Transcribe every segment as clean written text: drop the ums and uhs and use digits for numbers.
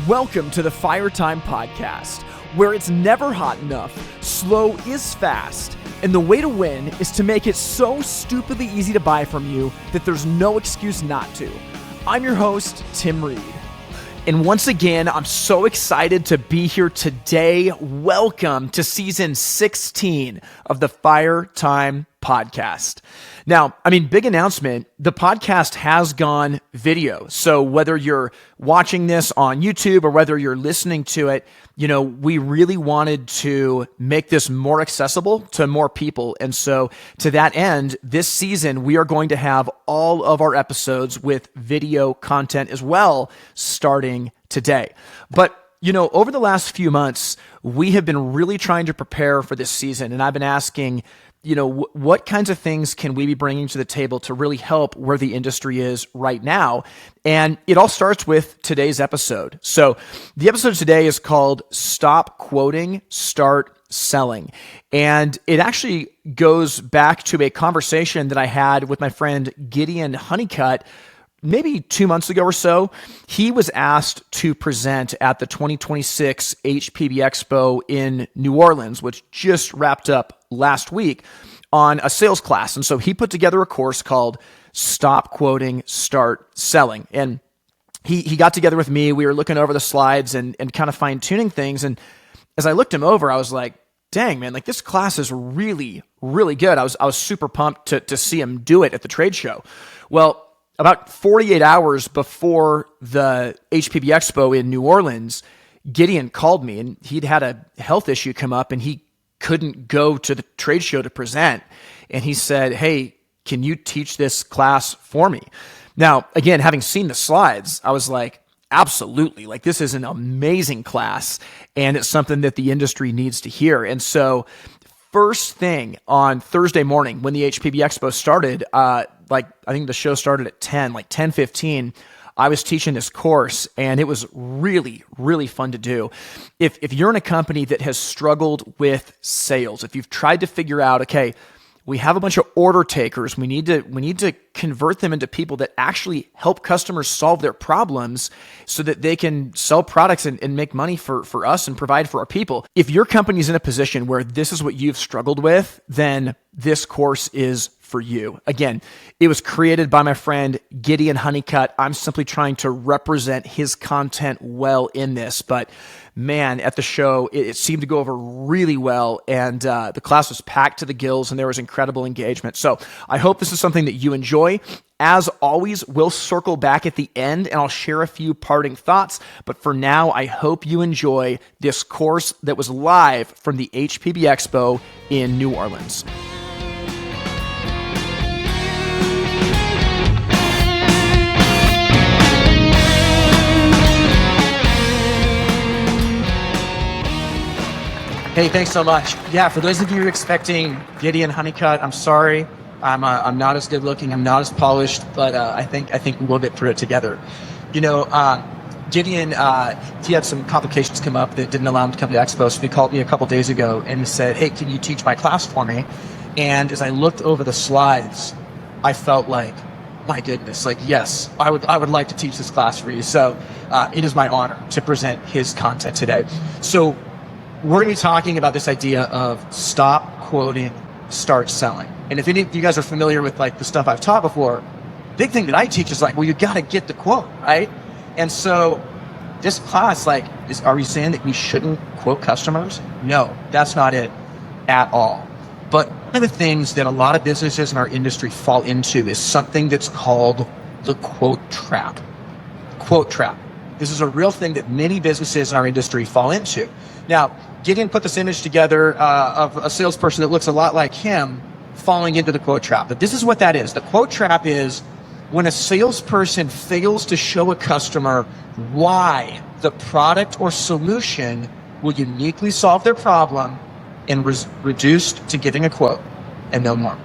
Welcome to the Fire Time Podcast, where it's never hot enough, slow is fast, and the way to win is to make it so stupidly easy to buy from you that there's no excuse not to. I'm your host, Tim Reed. And once again, I'm so excited to be here today. Welcome to season 16 of the Fire Time Podcast. Now, big announcement, the podcast has gone video. So whether you're watching this on YouTube or whether you're listening to it, we really wanted to make this more accessible to more people. And so to that end, this season, we are going to have all of our episodes with video content as well, starting today. But over the last few months, we have been really trying to prepare for this season. And I've been asking, what kinds of things can we be bringing to the table to really help where the industry is right now? And it all starts with today's episode. So the episode today is called Stop Quoting, Start Selling. And it actually goes back to a conversation that I had with my friend Gideon Honeycutt maybe 2 months ago or so. He was asked to present at the 2026 HPBExpo in New Orleans, which just wrapped up last week, on a sales class. And so he put together a course called Stop Quoting, Start Selling. And he got together with me. We were looking over the slides and kind of fine tuning things. And as I looked him over, I was like, dang, man, this class is really, really good. I was super pumped to see him do it at the trade show. Well, about 48 hours before the HPBExpo in New Orleans, Gideon called me, and he'd had a health issue come up and he couldn't go to the trade show to present. And he said, hey, can you teach this class for me? Now, again, having seen the slides, I was like, absolutely. This is an amazing class, and it's something that the industry needs to hear. And so first thing on Thursday morning when the HPBExpo started, I think the show started at 10:15, I was teaching this course, and it was really, really fun to do. If you're in a company that has struggled with sales, if you've tried to figure out, okay, we have a bunch of order takers, we need to convert them into people that actually help customers solve their problems so that they can sell products and make money for us and provide for our people. If your company's in a position where this is what you've struggled with, then this course is for you. Again, it was created by my friend Gideon Honeycutt. I'm simply trying to represent his content well in this, but man, at the show, it seemed to go over really well, and the class was packed to the gills, and there was incredible engagement. So I hope this is something that you enjoy. As always, we'll circle back at the end, and I'll share a few parting thoughts. But for now, I hope you enjoy this course that was live from the HPBExpo in New Orleans. Hey, thanks so much. Yeah, for those of you expecting Gideon Honeycutt, I'm sorry. I'm not as good looking. I'm not as polished, but I think we'll get through it together. Gideon, he had some complications come up that didn't allow him to come to Expo, so he called me a couple days ago and he said, hey, can you teach my class for me? And as I looked over the slides, I felt like, my goodness, yes, I would like to teach this class for you. So it is my honor to present his content today. So we're going to be talking about this idea of stop quoting, start selling. And if any of you guys are familiar with the stuff I've taught before, big thing that I teach is you got to get the quote, right? And so this class, are we saying that we shouldn't quote customers? No, that's not it at all. But one of the things that a lot of businesses in our industry fall into is something that's called the quote trap. Quote trap. This is a real thing that many businesses in our industry fall into. Now, Gideon put this image together of a salesperson that looks a lot like him falling into the quote trap. But this is what that is. The quote trap is when a salesperson fails to show a customer why the product or solution will uniquely solve their problem and reduced to giving a quote and no more.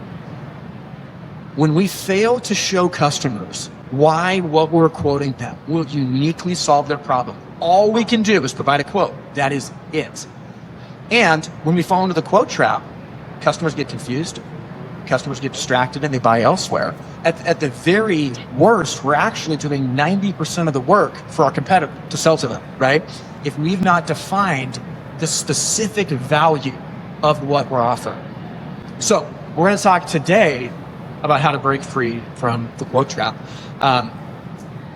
When we fail to show customers why what we're quoting them will uniquely solve their problem, all we can do is provide a quote. That is it. And when we fall into the quote trap, customers get confused, Customers get distracted and they buy elsewhere. At the very worst, we're actually doing 90% of the work for our competitor to sell to them, right? If we've not defined the specific value of what we're offering. So we're going to talk today about how to break free from the quote trap. A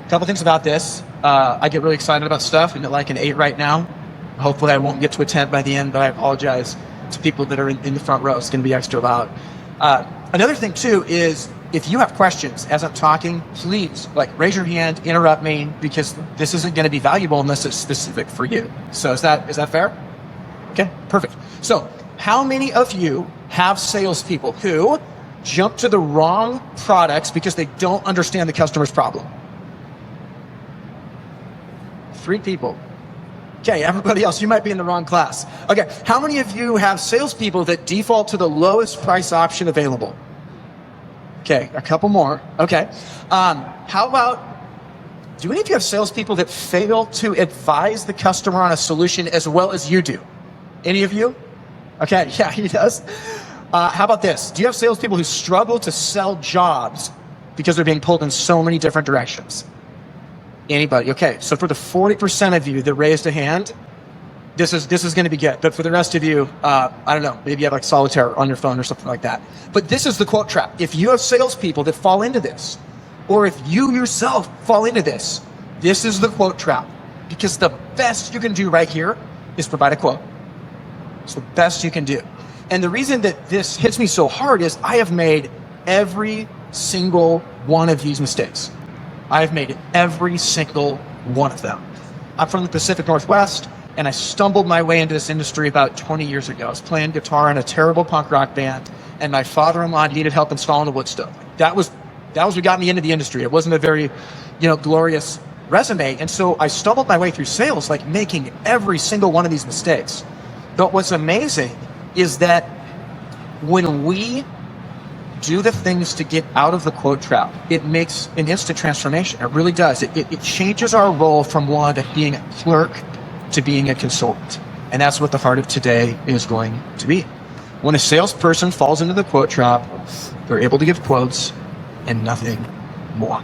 couple things about this. I get really excited about stuff. I'm at like an 8 right now. Hopefully I won't get to a 10 by the end, but I apologize to people that are in the front row. It's going to be extra loud. Another thing too is if you have questions as I'm talking, please raise your hand, interrupt me, because this isn't going to be valuable unless it's specific for you. So is that fair? Okay, perfect. So how many of you have salespeople who jump to the wrong products because they don't understand the customer's problem? 3 people. Okay, everybody else, you might be in the wrong class. Okay, how many of you have salespeople that default to the lowest price option available? Okay, a couple more. Okay. How about, do any of you have salespeople that fail to advise the customer on a solution as well as you do? Any of you? Okay, yeah, he does. How about this? Do you have salespeople who struggle to sell jobs because they're being pulled in so many different directions? Anybody? Okay, so for the 40% of you that raised a hand, this is going to be good. But for the rest of you, I don't know, maybe you have solitaire on your phone or something like that. But this is the quote trap. If you have salespeople that fall into this, or if you yourself fall into this, this is the quote trap. Because the best you can do right here is provide a quote. It's the best you can do. And the reason that this hits me so hard is I have made every single one of these mistakes. I have made every single one of them. I'm from the Pacific Northwest, and I stumbled my way into this industry about 20 years ago. I was playing guitar in a terrible punk rock band, and my father-in-law needed help installing a wood stove. That was what got me into the industry. It wasn't a very, glorious resume. And so I stumbled my way through sales, making every single one of these mistakes. But what's amazing is that when we do the things to get out of the quote trap, it makes an instant transformation. It really does. It changes our role from one of being a clerk to being a consultant. And that's what the heart of today is going to be. When a salesperson falls into the quote trap, they're able to give quotes and nothing more.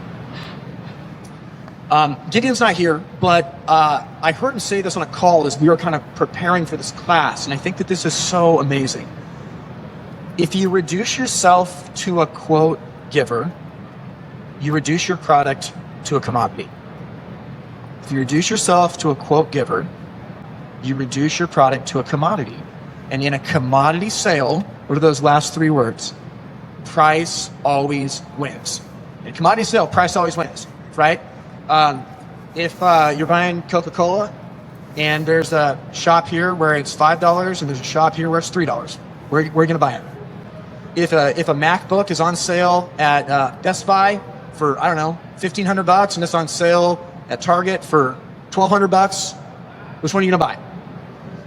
Gideon's not here, but I heard him say this on a call as we were kind of preparing for this class, and I think that this is so amazing. If you reduce yourself to a quote giver, you reduce your product to a commodity. If you reduce yourself to a quote giver, you reduce your product to a commodity. And in a commodity sale, what are those last 3 words? Price always wins. In a commodity sale, price always wins, right? If you're buying Coca-Cola and there's a shop here where it's $5 and there's a shop here where it's $3, where are you going to buy it? If a MacBook is on sale at Best Buy for, I don't know, $1,500 and it's on sale at Target for $1,200, which one are you going to buy?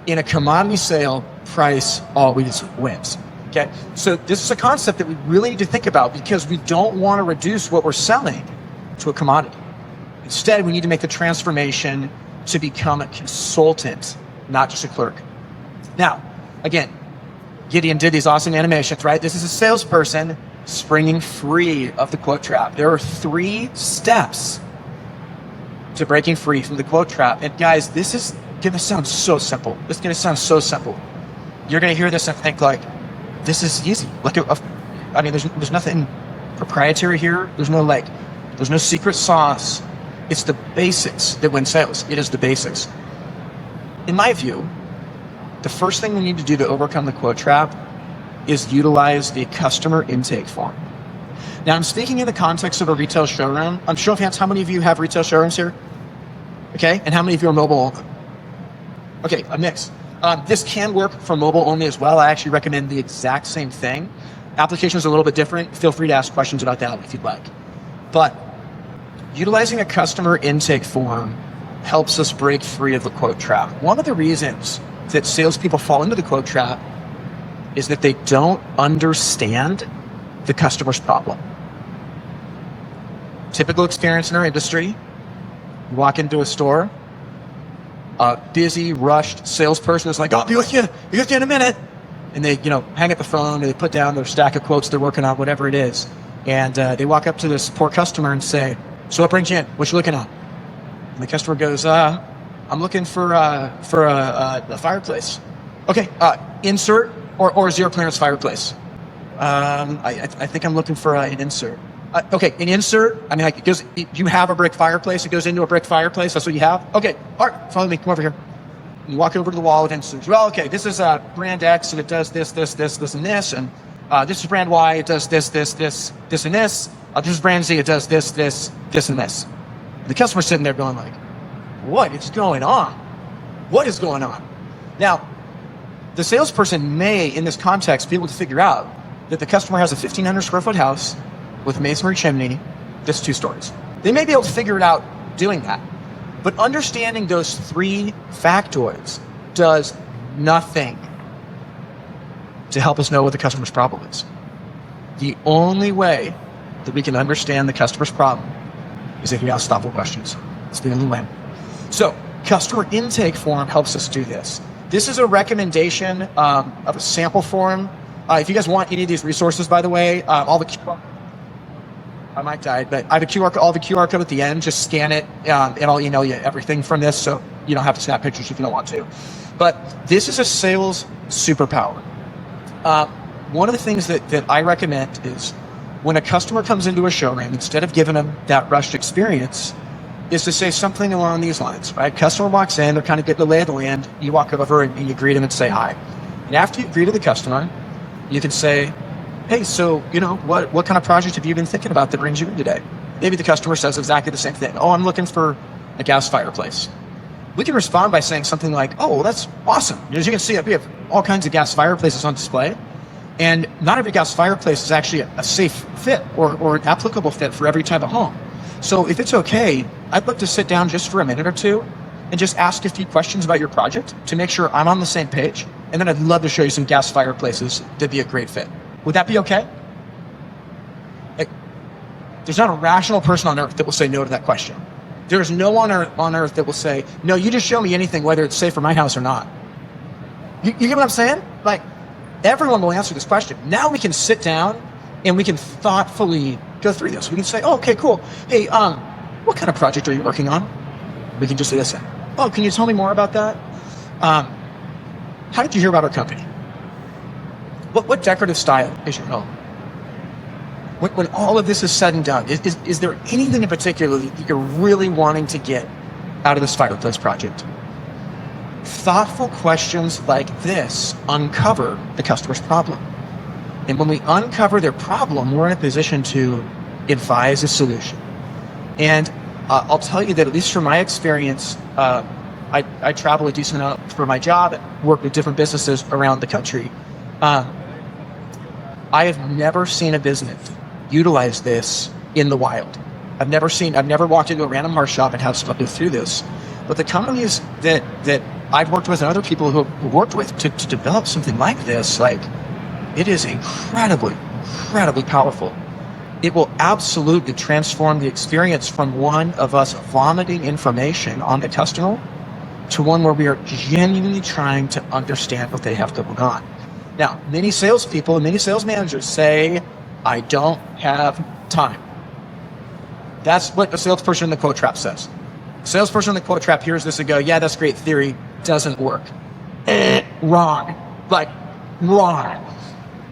In a commodity sale, price always wins. Okay, so this is a concept that we really need to think about because we don't want to reduce what we're selling to a commodity. Instead, we need to make the transformation to become a consultant, not just a clerk. Now, again, Gideon did these awesome animations, right? This is a salesperson springing free of the quote trap. There are 3 steps to breaking free from the quote trap. And guys, this is going to sound so simple. It's going to sound so simple. You're going to hear this and think this is easy. There's nothing proprietary here. There's no secret sauce. It's the basics that win sales. It is the basics. In my view, the first thing we need to do to overcome the quote trap is utilize the customer intake form. Now, I'm speaking in the context of a retail showroom. I'm show of hands, how many of you have retail showrooms here? Okay, and how many of you are mobile only? Okay, a mix. This can work for mobile only as well. I actually recommend the exact same thing. Application is a little bit different. Feel free to ask questions about that if you'd like. But utilizing a customer intake form helps us break free of the quote trap. One of the reasons that salespeople fall into the quote trap is that they don't understand the customer's problem. Typical experience in our industry, you walk into a store, a busy, rushed salesperson is like, "I'll be with you in a minute." and they, hang up the phone and they put down their stack of quotes they're working on, whatever it is. And they walk up to this poor customer and say, so what brings you in? What you looking on? And the customer goes, I'm looking for a fireplace. Okay, insert or zero clearance fireplace. I think I'm looking for an insert. Okay, an insert. I mean, like, you have a brick fireplace. It goes into a brick fireplace. That's what you have. Okay, all right, follow me. Come over here. You walk over to the wall with inserts. Well, okay, this is brand X, and it does this, and this, and this is brand Y. It does this, and this. This is brand Z. It does this, and this. The customer's sitting there going like, what is going on? What is going on? Now, the salesperson may, in this context, be able to figure out that the customer has a 1,500 square foot house with a masonry chimney. This is 2 stories. They may be able to figure it out doing that. But understanding those 3 factoids does nothing to help us know what the customer's problem is. The only way that we can understand the customer's problem is if we ask thoughtful questions. It's the only way. So, customer intake form helps us do this. This is a recommendation of a sample form. If you guys want any of these resources, by the way, all the QR, I might die, but I have all the QR code at the end. Just scan it, and I'll email you everything from this, so you don't have to snap pictures if you don't want to. But this is a sales superpower. One of the things that I recommend is when a customer comes into a showroom, instead of giving them that rushed experience, is to say something along these lines, right? Customer walks in, they're kind of getting the lay of the land. You walk over and you greet them and say hi. And after you greeted the customer, you can say, hey, so, what kind of project have you been thinking about that brings you in today? Maybe the customer says exactly the same thing. Oh, I'm looking for a gas fireplace. We can respond by saying something like, oh, well, that's awesome. As you can see, we have all kinds of gas fireplaces on display. And not every gas fireplace is actually a safe fit or an applicable fit for every type of home. So if it's okay, I'd love to sit down just for a minute or two and just ask a few questions about your project to make sure I'm on the same page. And then I'd love to show you some gas fireplaces that'd be a great fit. Would that be okay? There's not a rational person on earth that will say no to that question. There's no one on earth that will say, no, you just show me anything, whether it's safe for my house or not. You get what I'm saying? Like, everyone will answer this question. Now we can sit down and we can thoughtfully go through this. We can say, oh, okay, cool. Hey, what kind of project are you working on? We can just listen. Oh, can you tell me more about that? How did you hear about our company? What decorative style is your home? When all of this is said and done, is there anything in particular that you're really wanting to get out of this fireplace project? Thoughtful questions like this uncover the customer's problem. And when we uncover their problem, we're in a position to advise a solution. And I'll tell you that, at least from my experience, I travel a decent amount for my job and work with different businesses around the country. I have never seen a business utilize this in the wild. I've never walked into a random horse shop and have someone go through this. But the companies that I've worked with and other people who have worked with to develop something like this, like, it is incredibly powerful. It will absolutely transform the experience from one of us vomiting information on the customer to one where we are genuinely trying to understand what they have going on. Now, many salespeople and many sales managers say, I don't have time. That's what a salesperson in the quote trap says. A salesperson in the quote trap hears this and go, yeah, that's great theory, doesn't work. Wrong. Like, wrong.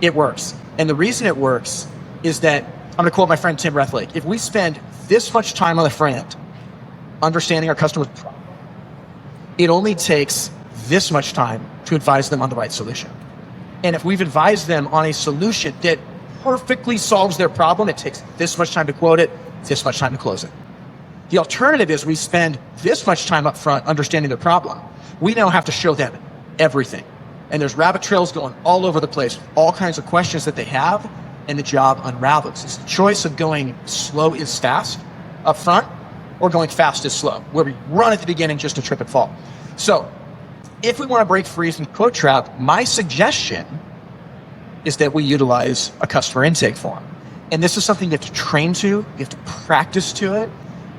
It works. And the reason it works is that, I'm going to quote my friend Tim Rethlake, if we spend this much time on the front end understanding our customer's problem, it only takes this much time to advise them on the right solution. And if we've advised them on a solution that perfectly solves their problem, it takes this much time to quote it, this much time to close it. The alternative is we spend this much time up front understanding their problem. We now have to show them everything. And there's rabbit trails going all over the place, all kinds of questions that they have, and the job unravels. It's the choice of going slow is fast up front or going fast is slow, where we run at the beginning just to trip and fall. So if we want to break free from the quote trap, my suggestion is that we utilize a customer intake form. And this is something you have to train to, you have to practice to it.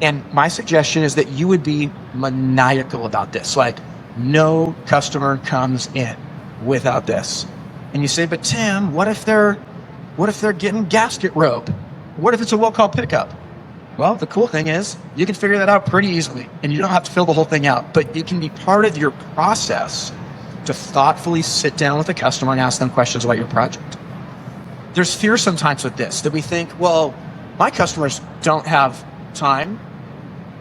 And my suggestion is that you would be maniacal about this. Like, no customer comes in without this. And you say, but Tim, what if they're getting gasket rope? What if it's a will call pickup? Well, the cool thing is you can figure that out pretty easily, and you don't have to fill the whole thing out, but it can be part of your process to thoughtfully sit down with the customer and ask them questions about your project. There's fear sometimes with this, that we think, well, my customers don't have time.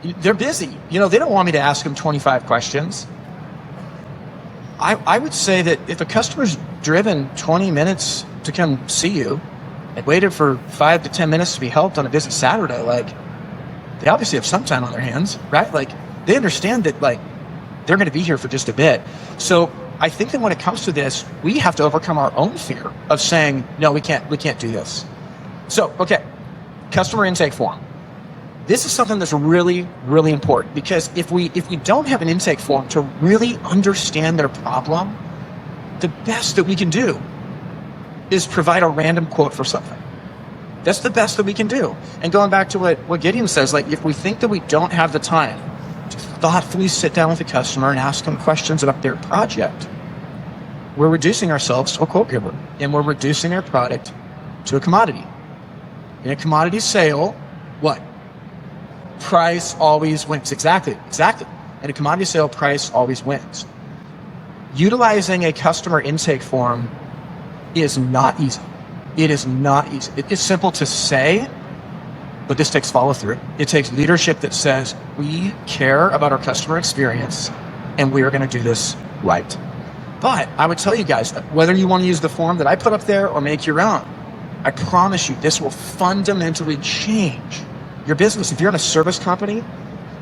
They're busy. They don't want me to ask them 25 questions. I would say that if a customer's driven 20 minutes to come see you and waited for 5 to 10 minutes to be helped on a busy Saturday, they obviously have some time on their hands, right? They understand that, they're going to be here for just a bit. So I think that when it comes to this, we have to overcome our own fear of saying, no, we can't do this. So, okay, customer intake form. This is something that's really, really important, because if we don't have an intake form to really understand their problem, the best that we can do is provide a random quote for something. That's the best that we can do. And going back to what Gideon says, if we think that we don't have the time to thoughtfully sit down with the customer and ask them questions about their project, we're reducing ourselves to a quote giver, and we're reducing our product to a commodity. In a commodity sale, what? Price always wins. Exactly. In a commodity sale, price always wins. Utilizing a customer intake form is not easy. It is not easy. It is simple to say, but this takes follow through. It takes leadership that says, we care about our customer experience and we are going to do this right. But I would tell you guys that whether you want to use the form that I put up there or make your own, I promise you this will fundamentally change your business. If you're in a service company,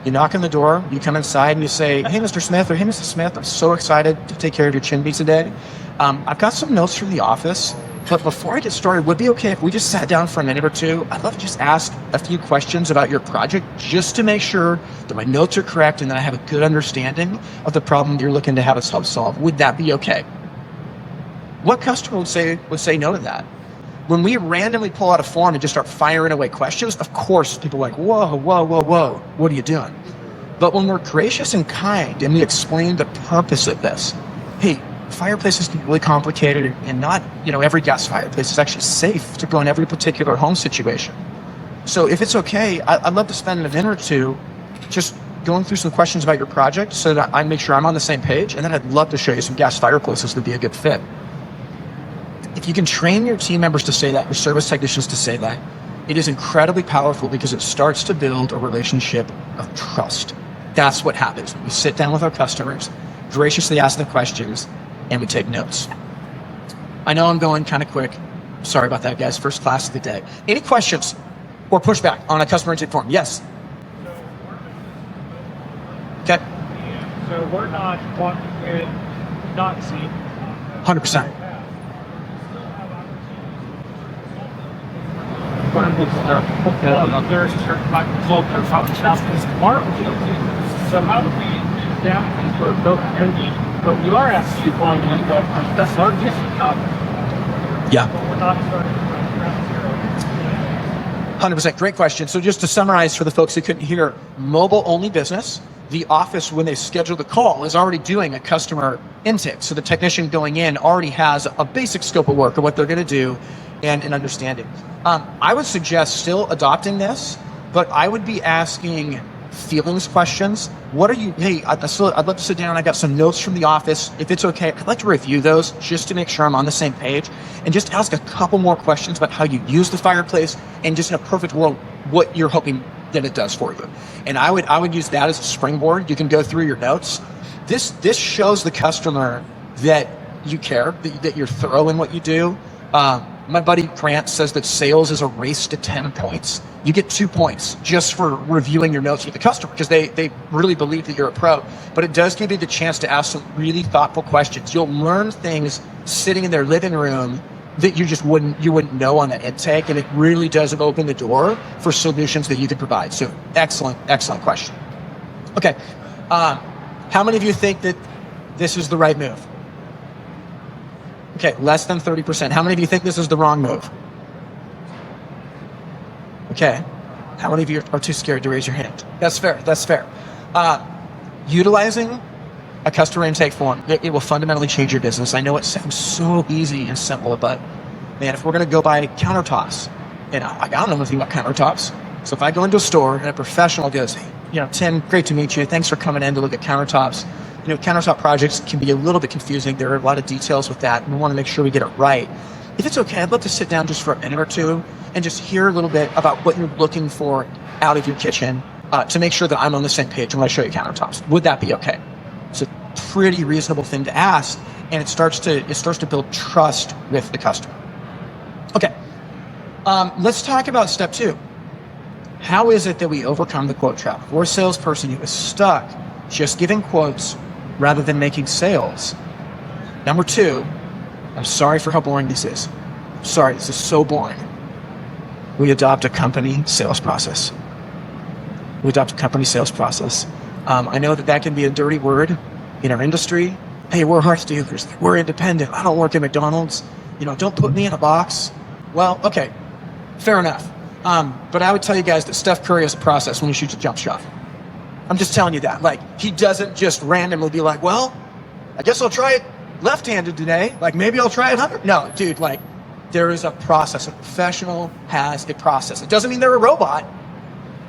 you knock on the door, you come inside and you say, hey, Mr. Smith, or hey, Mrs. Smith, I'm so excited to take care of your chin beat today. I've got some notes from the office, but before I get started, would it be okay if we just sat down for a minute or two? I'd love to just ask a few questions about your project just to make sure that my notes are correct and that I have a good understanding of the problem you're looking to have us help solve. Would that be okay? What customer would say no to that? When we randomly pull out a form and just start firing away questions, of course, people are like, whoa, what are you doing? But when we're gracious and kind and we explain the purpose of this, hey, fireplaces can be really complicated, and not, every gas fireplace is actually safe to go in every particular home situation. So if it's okay, I'd love to spend a minute or two just going through some questions about your project so that I make sure I'm on the same page, and then I'd love to show you some gas fireplaces that'd be a good fit. If you can train your team members to say that, your service technicians to say that, it is incredibly powerful because it starts to build a relationship of trust. That's what happens. We sit down with our customers, graciously ask them questions, and we take notes. I know I'm going kind of quick. Sorry about that, guys. First class of the day. Any questions or pushback on a customer intake form? Yes. Okay. So we're not walking in, not seeing. 100%. There's certain functionalities tomorrow. So how do we adapt for both entities? But we are asking you on that's our Yeah. We're not starting from 100%. Great question. So just to summarize for the folks who couldn't hear, mobile only business, the office, when they schedule the call, is already doing a customer intake. So the technician going in already has a basic scope of work of what they're going to do and an understanding. I would suggest still adopting this, but I would be asking feelings questions. What are you, hey, I'd love to sit down. I got some notes from the office. If it's okay, I'd like to review those just to make sure I'm on the same page, and just ask a couple more questions about how you use the fireplace, and just in a perfect world, what you're hoping that it does for you. And I would use that as a springboard. You can go through your notes. This shows the customer that you care, that you're thorough in what you do. My buddy Grant says that sales is a race to 10 points. You get 2 points just for reviewing your notes with the customer, because they really believe that you're a pro. But it does give you the chance to ask some really thoughtful questions. You'll learn things sitting in their living room that you just wouldn't know on that intake, and it really does open the door for solutions that you can provide. So excellent question. Okay, how many of you think that this is the right move? Okay, less than 30%. How many of you think this is the wrong move? Okay, how many of you are too scared to raise your hand? That's fair. Utilizing a customer intake form. It will fundamentally change your business. I know it sounds so easy and simple, but man, if we're going to go buy countertops, and I don't know anything about countertops. So if I go into a store and a professional goes, hey, Tim, great to meet you. Thanks for coming in to look at countertops. Countertop projects can be a little bit confusing. There are a lot of details with that, and we want to make sure we get it right. If it's okay, I'd love to sit down just for a minute or two and just hear a little bit about what you're looking for out of your kitchen to make sure that I'm on the same page when I show you countertops. Would that be okay? It's a pretty reasonable thing to ask, and it starts to build trust with the customer. Okay, let's talk about step 2. How is it that we overcome the quote trap? If we're a salesperson who is stuck just giving quotes rather than making sales. Number 2, I'm sorry for how boring this is. I'm sorry, this is so boring. We adopt a company sales process. I know that can be a dirty word in our industry. Hey, we're horse dealers. We're independent. I don't work at McDonald's. Don't put me in a box. Well, okay, fair enough. But I would tell you guys that Steph Curry has a process when he shoots a jump shot. I'm just telling you that. He doesn't just randomly be like, well, I guess I'll try it left-handed today. Maybe I'll try it 100. No, dude, there is a process. A professional has a process. It doesn't mean they're a robot.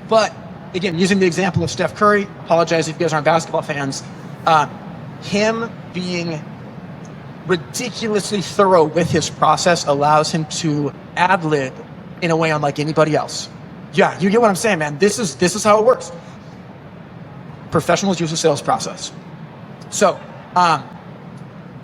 But, again, using the example of Steph Curry, apologize if you guys aren't basketball fans, him being ridiculously thorough with his process allows him to ad-lib in a way unlike anybody else. Yeah, you get what I'm saying, man. This is how it works. Professionals use a sales process. So,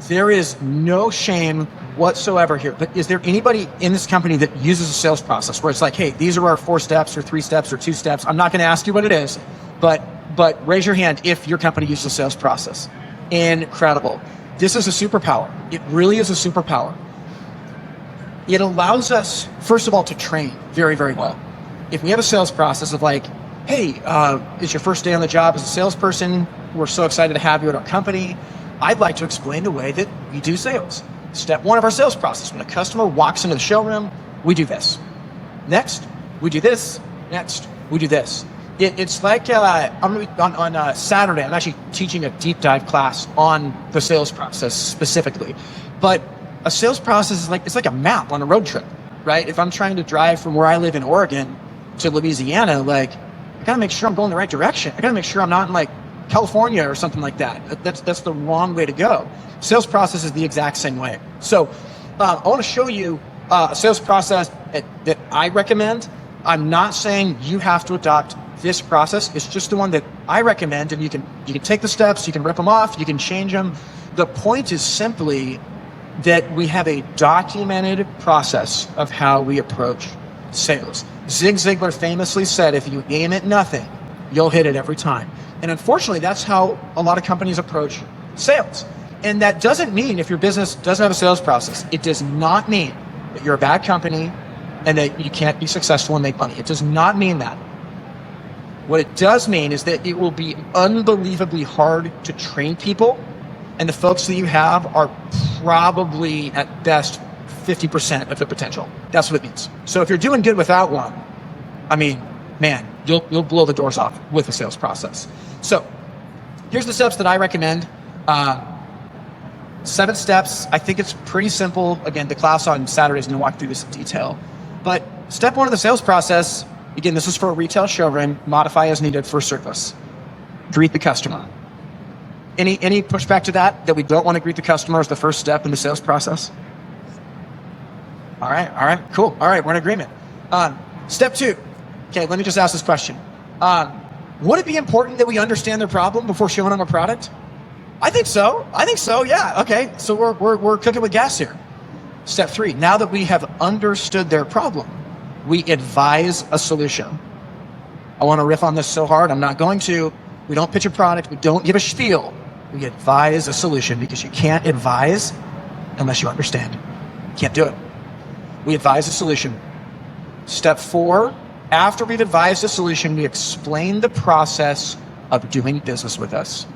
there is no shame whatsoever here. But is there anybody in this company that uses a sales process where it's like, hey, these are our 4 steps or 3 steps or 2 steps? I'm not going to ask you what it is, but raise your hand if your company uses a sales process. Incredible. This is a superpower. It really is a superpower. It allows us, first of all, to train very, very well. If we have a sales process of hey, it's your first day on the job as a salesperson. We're so excited to have you at our company. I'd like to explain the way that we do sales. Step 1 of our sales process. When a customer walks into the showroom, we do this. Next, we do this. Next, we do this. It's like I'm going to be on Saturday. I'm actually teaching a deep dive class on the sales process specifically. But a sales process is it's like a map on a road trip, right? If I'm trying to drive from where I live in Oregon to Louisiana, I got to make sure I'm going the right direction. I got to make sure I'm not in California or something like that. That's the wrong way to go. Sales process is the exact same way. So I want to show you a sales process that I recommend. I'm not saying you have to adopt this process. It's just the one that I recommend, and you can take the steps, you can rip them off, you can change them. The point is simply that we have a documented process of how we approach sales. Zig Ziglar famously said, if you aim at nothing, you'll hit it every time. And unfortunately, that's how a lot of companies approach sales. And that doesn't mean if your business doesn't have a sales process, it does not mean that you're a bad company and that you can't be successful and make money. It does not mean that. What it does mean is that it will be unbelievably hard to train people, and the folks that you have are probably at best 50% of the potential. That's what it means. So if you're doing good without one, man, you'll blow the doors off with a sales process. So here's the steps that I recommend. 7 steps. I think it's pretty simple. Again, the class on Saturday is going to walk through this in detail. But step 1 of the sales process, again, this is for a retail showroom, modify as needed for service. Greet the customer. Any pushback to that we don't want to greet the customer as the first step in the sales process? All right, cool. All right, we're in agreement. Step 2. Okay, let me just ask this question. Would it be important that we understand their problem before showing them a product? I think so, yeah. Okay, so we're cooking with gas here. Step 3, now that we have understood their problem, we advise a solution. I want to riff on this so hard, I'm not going to. We don't pitch a product, we don't give a spiel. We advise a solution, because you can't advise unless you understand. You can't do it. We advise a solution. Step 4, after we've advised a solution, we explain the process of doing business with us.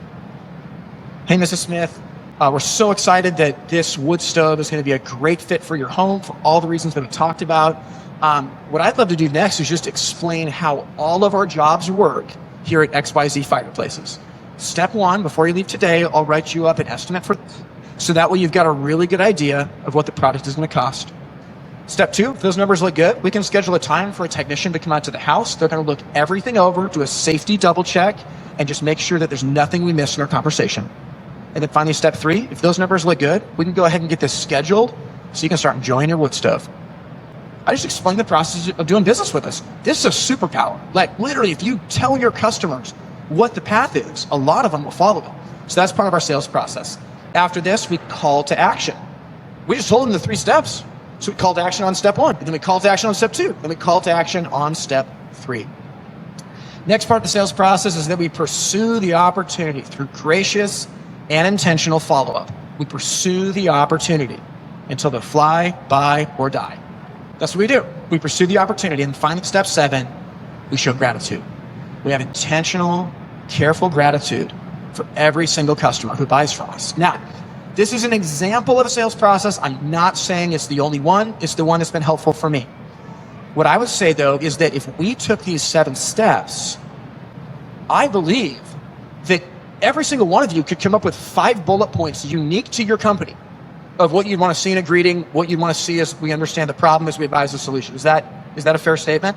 Hey, Mrs. Smith, we're so excited that this wood stove is going to be a great fit for your home for all the reasons that we talked about. What I'd love to do next is just explain how all of our jobs work here at XYZ Fireplaces. Step one, before you leave today, I'll write you up an estimate for this. So that way you've got a really good idea of what the product is going to cost. Step two, if those numbers look good, we can schedule a time for a technician to come out to the house. They're going to look everything over, do a safety double check, and just make sure that there's nothing we missed in our conversation. And then finally, step three, if those numbers look good, we can go ahead and get this scheduled so you can start enjoying your wood stove. I just explained the process of doing business with us. This is a superpower. Like literally, if you tell your customers what the path is, a lot of them will follow it. So that's part of our sales process. After this, we call to action. We just told them the 3 steps. So we call to action on step 1, and then we call to action on step 2, then we call to action on step 3. Next part of the sales process is that we pursue the opportunity through gracious and intentional follow-up. We pursue the opportunity until they fly, buy, or die. That's what we do. We pursue the opportunity, and finally, step 7, we show gratitude. We have intentional, careful gratitude for every single customer who buys from us. Now, this is an example of a sales process. I'm not saying it's the only one. It's the one that's been helpful for me. What I would say, though, is that if we took these 7 steps, I believe that every single one of you could come up with 5 bullet points unique to your company of what you'd want to see in a greeting, what you'd want to see as we understand the problem, as we advise the solution. Is that a fair statement?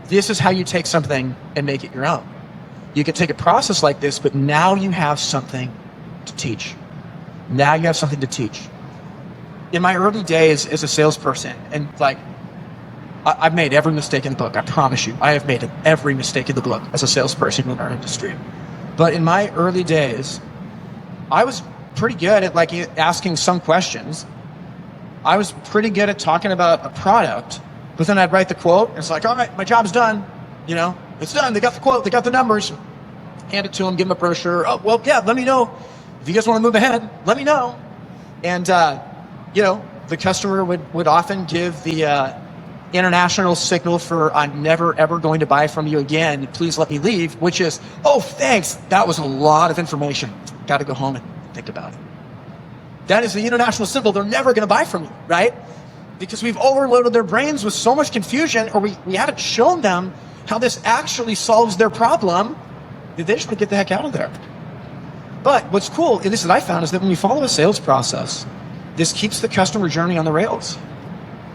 This is how you take something and make it your own. You can take a process like this, but now you have something to teach. Now you have something to teach. In my early days as a salesperson, and I've made every mistake in the book, I promise you. I have made every mistake in the book as a salesperson in our industry. But in my early days, I was pretty good at asking some questions. I was pretty good at talking about a product, but then I'd write the quote, and it's like, all right, my job's done. It's done. They got the quote, they got the numbers. Hand it to them, give them a brochure. Oh, well, yeah, let me know. If you guys want to move ahead, let me know. And, the customer would often give the international signal for I'm never, ever going to buy from you again. Please let me leave, which is, oh, thanks. That was a lot of information. Got to go home and think about it. That is the international symbol. They're never going to buy from you, right? Because we've overloaded their brains with so much confusion, or we haven't shown them how this actually solves their problem. They just want to get the heck out of there. But what's cool, at least that I found, is that when you follow a sales process, this keeps the customer journey on the rails.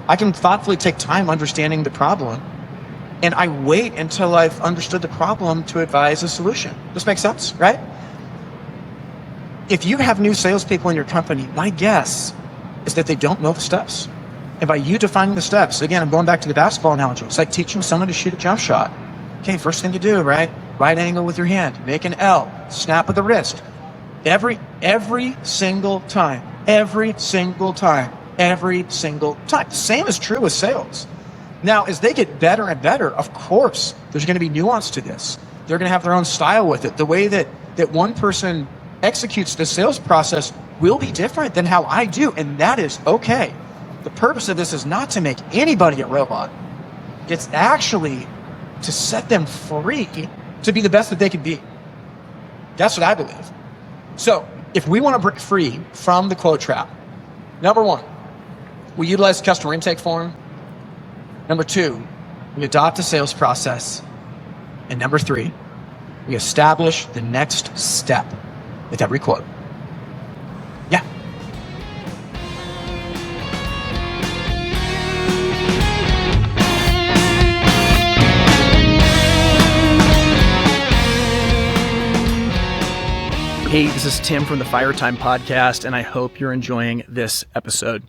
I can thoughtfully take time understanding the problem, and I wait until I've understood the problem to advise a solution. This makes sense, right? If you have new salespeople in your company, my guess is that they don't know the steps. And by you defining the steps, again, I'm going back to the basketball analogy. It's like teaching someone to shoot a jump shot. Okay, first thing you do, right? Right angle with your hand, make an L, snap with the wrist. Every single time. The same is true with sales. Now, as they get better and better, of course, there's going to be nuance to this. They're going to have their own style with it. The way that one person executes the sales process will be different than how I do, and that is okay. The purpose of this is not to make anybody a robot. It's actually to set them free to be the best that they can be. That's what I believe. So, if we want to break free from the quote trap, number 1, we utilize the customer intake form. Number 2, we adopt a sales process. And number 3, we establish the next step with every quote. Yeah. Hey, this is Tim from the Fire Time Podcast, and I hope you're enjoying this episode.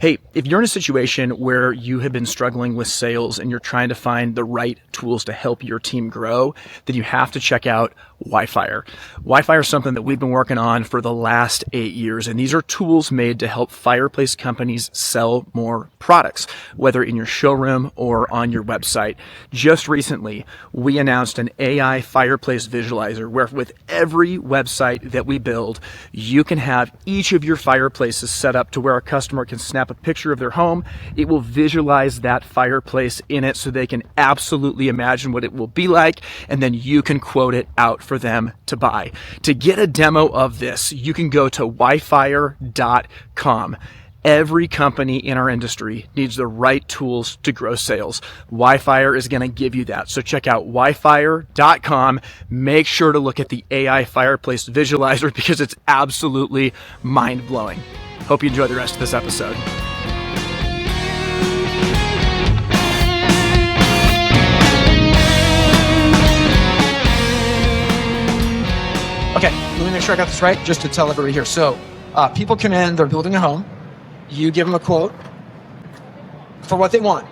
Hey, if you're in a situation where you have been struggling with sales and you're trying to find the right tools to help your team grow, then you have to check out Wi-Fire. Wi-Fire is something that we've been working on for the last 8 years, and these are tools made to help fireplace companies sell more products, whether in your showroom or on your website. Just recently, we announced an AI fireplace visualizer where with every website that we build, you can have each of your fireplaces set up to where a customer can snap a picture of their home. It will visualize that fireplace in it so they can absolutely imagine what it will be like, and then you can quote it out for them to buy. To get a demo of this, you can go to wifire.com. Every company in our industry needs the right tools to grow sales. Yfire is going to give you that. So check out yfire.com. Make sure to look at the AI fireplace visualizer because it's absolutely mind-blowing. Hope you enjoy the rest of this episode. Okay, let me make sure I got this right, just to tell everybody here. So people come in, they're building a home. You give them a quote for what they want.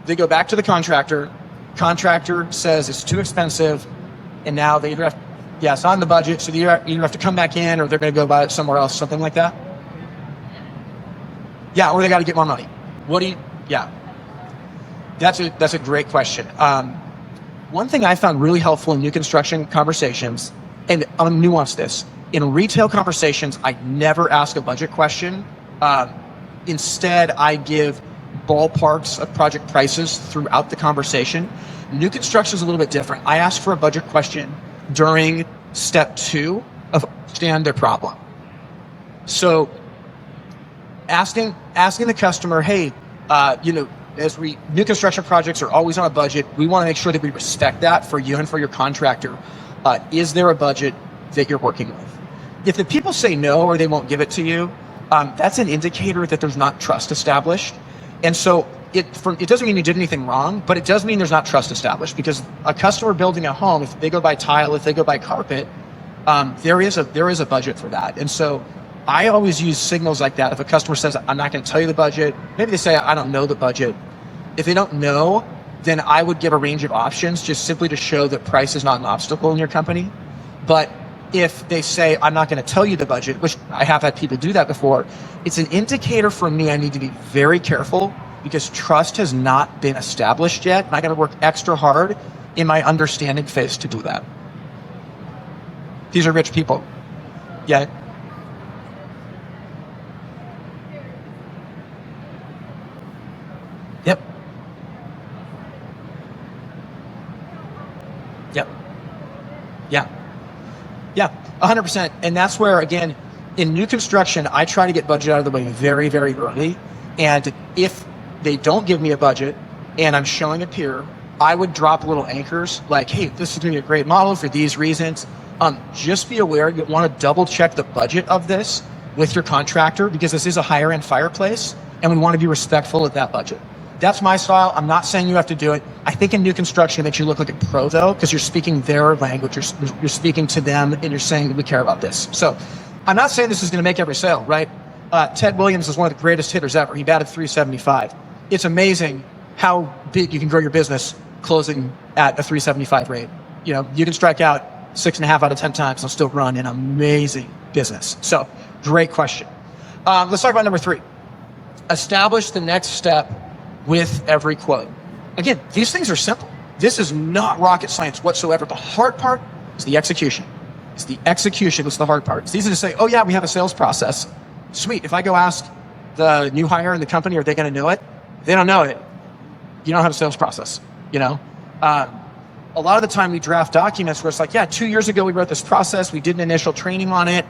They go back to the contractor. Contractor says it's too expensive, and now they either have, it's on the budget, so they either have to come back in or they're going to go buy it somewhere else, something like that. Yeah, or they got to get more money. That's a great question. One thing I found really helpful in new construction conversations, and I'm going to nuance this. In retail conversations, I never ask a budget question. Instead, I give ballparks of project prices throughout the conversation. New construction is a little bit different. I ask for a budget question during step 2 of understand their problem. So asking the customer, hey, new construction projects are always on a budget. We want to make sure that we respect that for you and for your contractor. Is there a budget that you're working with? If the people say no or they won't give it to you, that's an indicator that there's not trust established. And so it doesn't mean you did anything wrong, but it does mean there's not trust established, because a customer building a home, if they go buy tile, if they go buy carpet, there is a budget for that. And so I always use signals like that. If a customer says, I'm not going to tell you the budget, maybe they say, I don't know the budget. If they don't know, then I would give a range of options just simply to show that price is not an obstacle in your company. But if they say, I'm not going to tell you the budget, which I have had people do that before, it's an indicator for me I need to be very careful, because trust has not been established yet, and I got to work extra hard in my understanding phase to do that. These are rich people. Yeah. Yep. Yep. Yeah. Yeah, 100%. And that's where, again, in new construction, I try to get budget out of the way very, very early. And if they don't give me a budget and I'm showing a peer, I would drop little anchors like, hey, this is going to be a great model for these reasons. Just be aware you want to double check the budget of this with your contractor, because this is a higher end fireplace and we want to be respectful of that budget. That's my style. I'm not saying you have to do it. I think in new construction it makes you look like a pro, though, because you're speaking their language. You're speaking to them and you're saying we care about this. So I'm not saying this is going to make every sale, right? Ted Williams is one of the greatest hitters ever. He batted .375. It's amazing how big you can grow your business closing at a .375 rate. You can strike out 6.5 out of 10 times and still run an amazing business. So great question. Let's talk about number 3. Establish the next step with every quote. Again, these things are simple. This is not rocket science whatsoever. The hard part is the execution. It's the execution that's the hard part. It's easy to say, oh yeah, we have a sales process. Sweet. If I go ask the new hire in the company, are they going to know it? They don't know it. You don't have a sales process. A lot of the time we draft documents where it's like, yeah, 2 years ago we wrote this process. We did an initial training on it.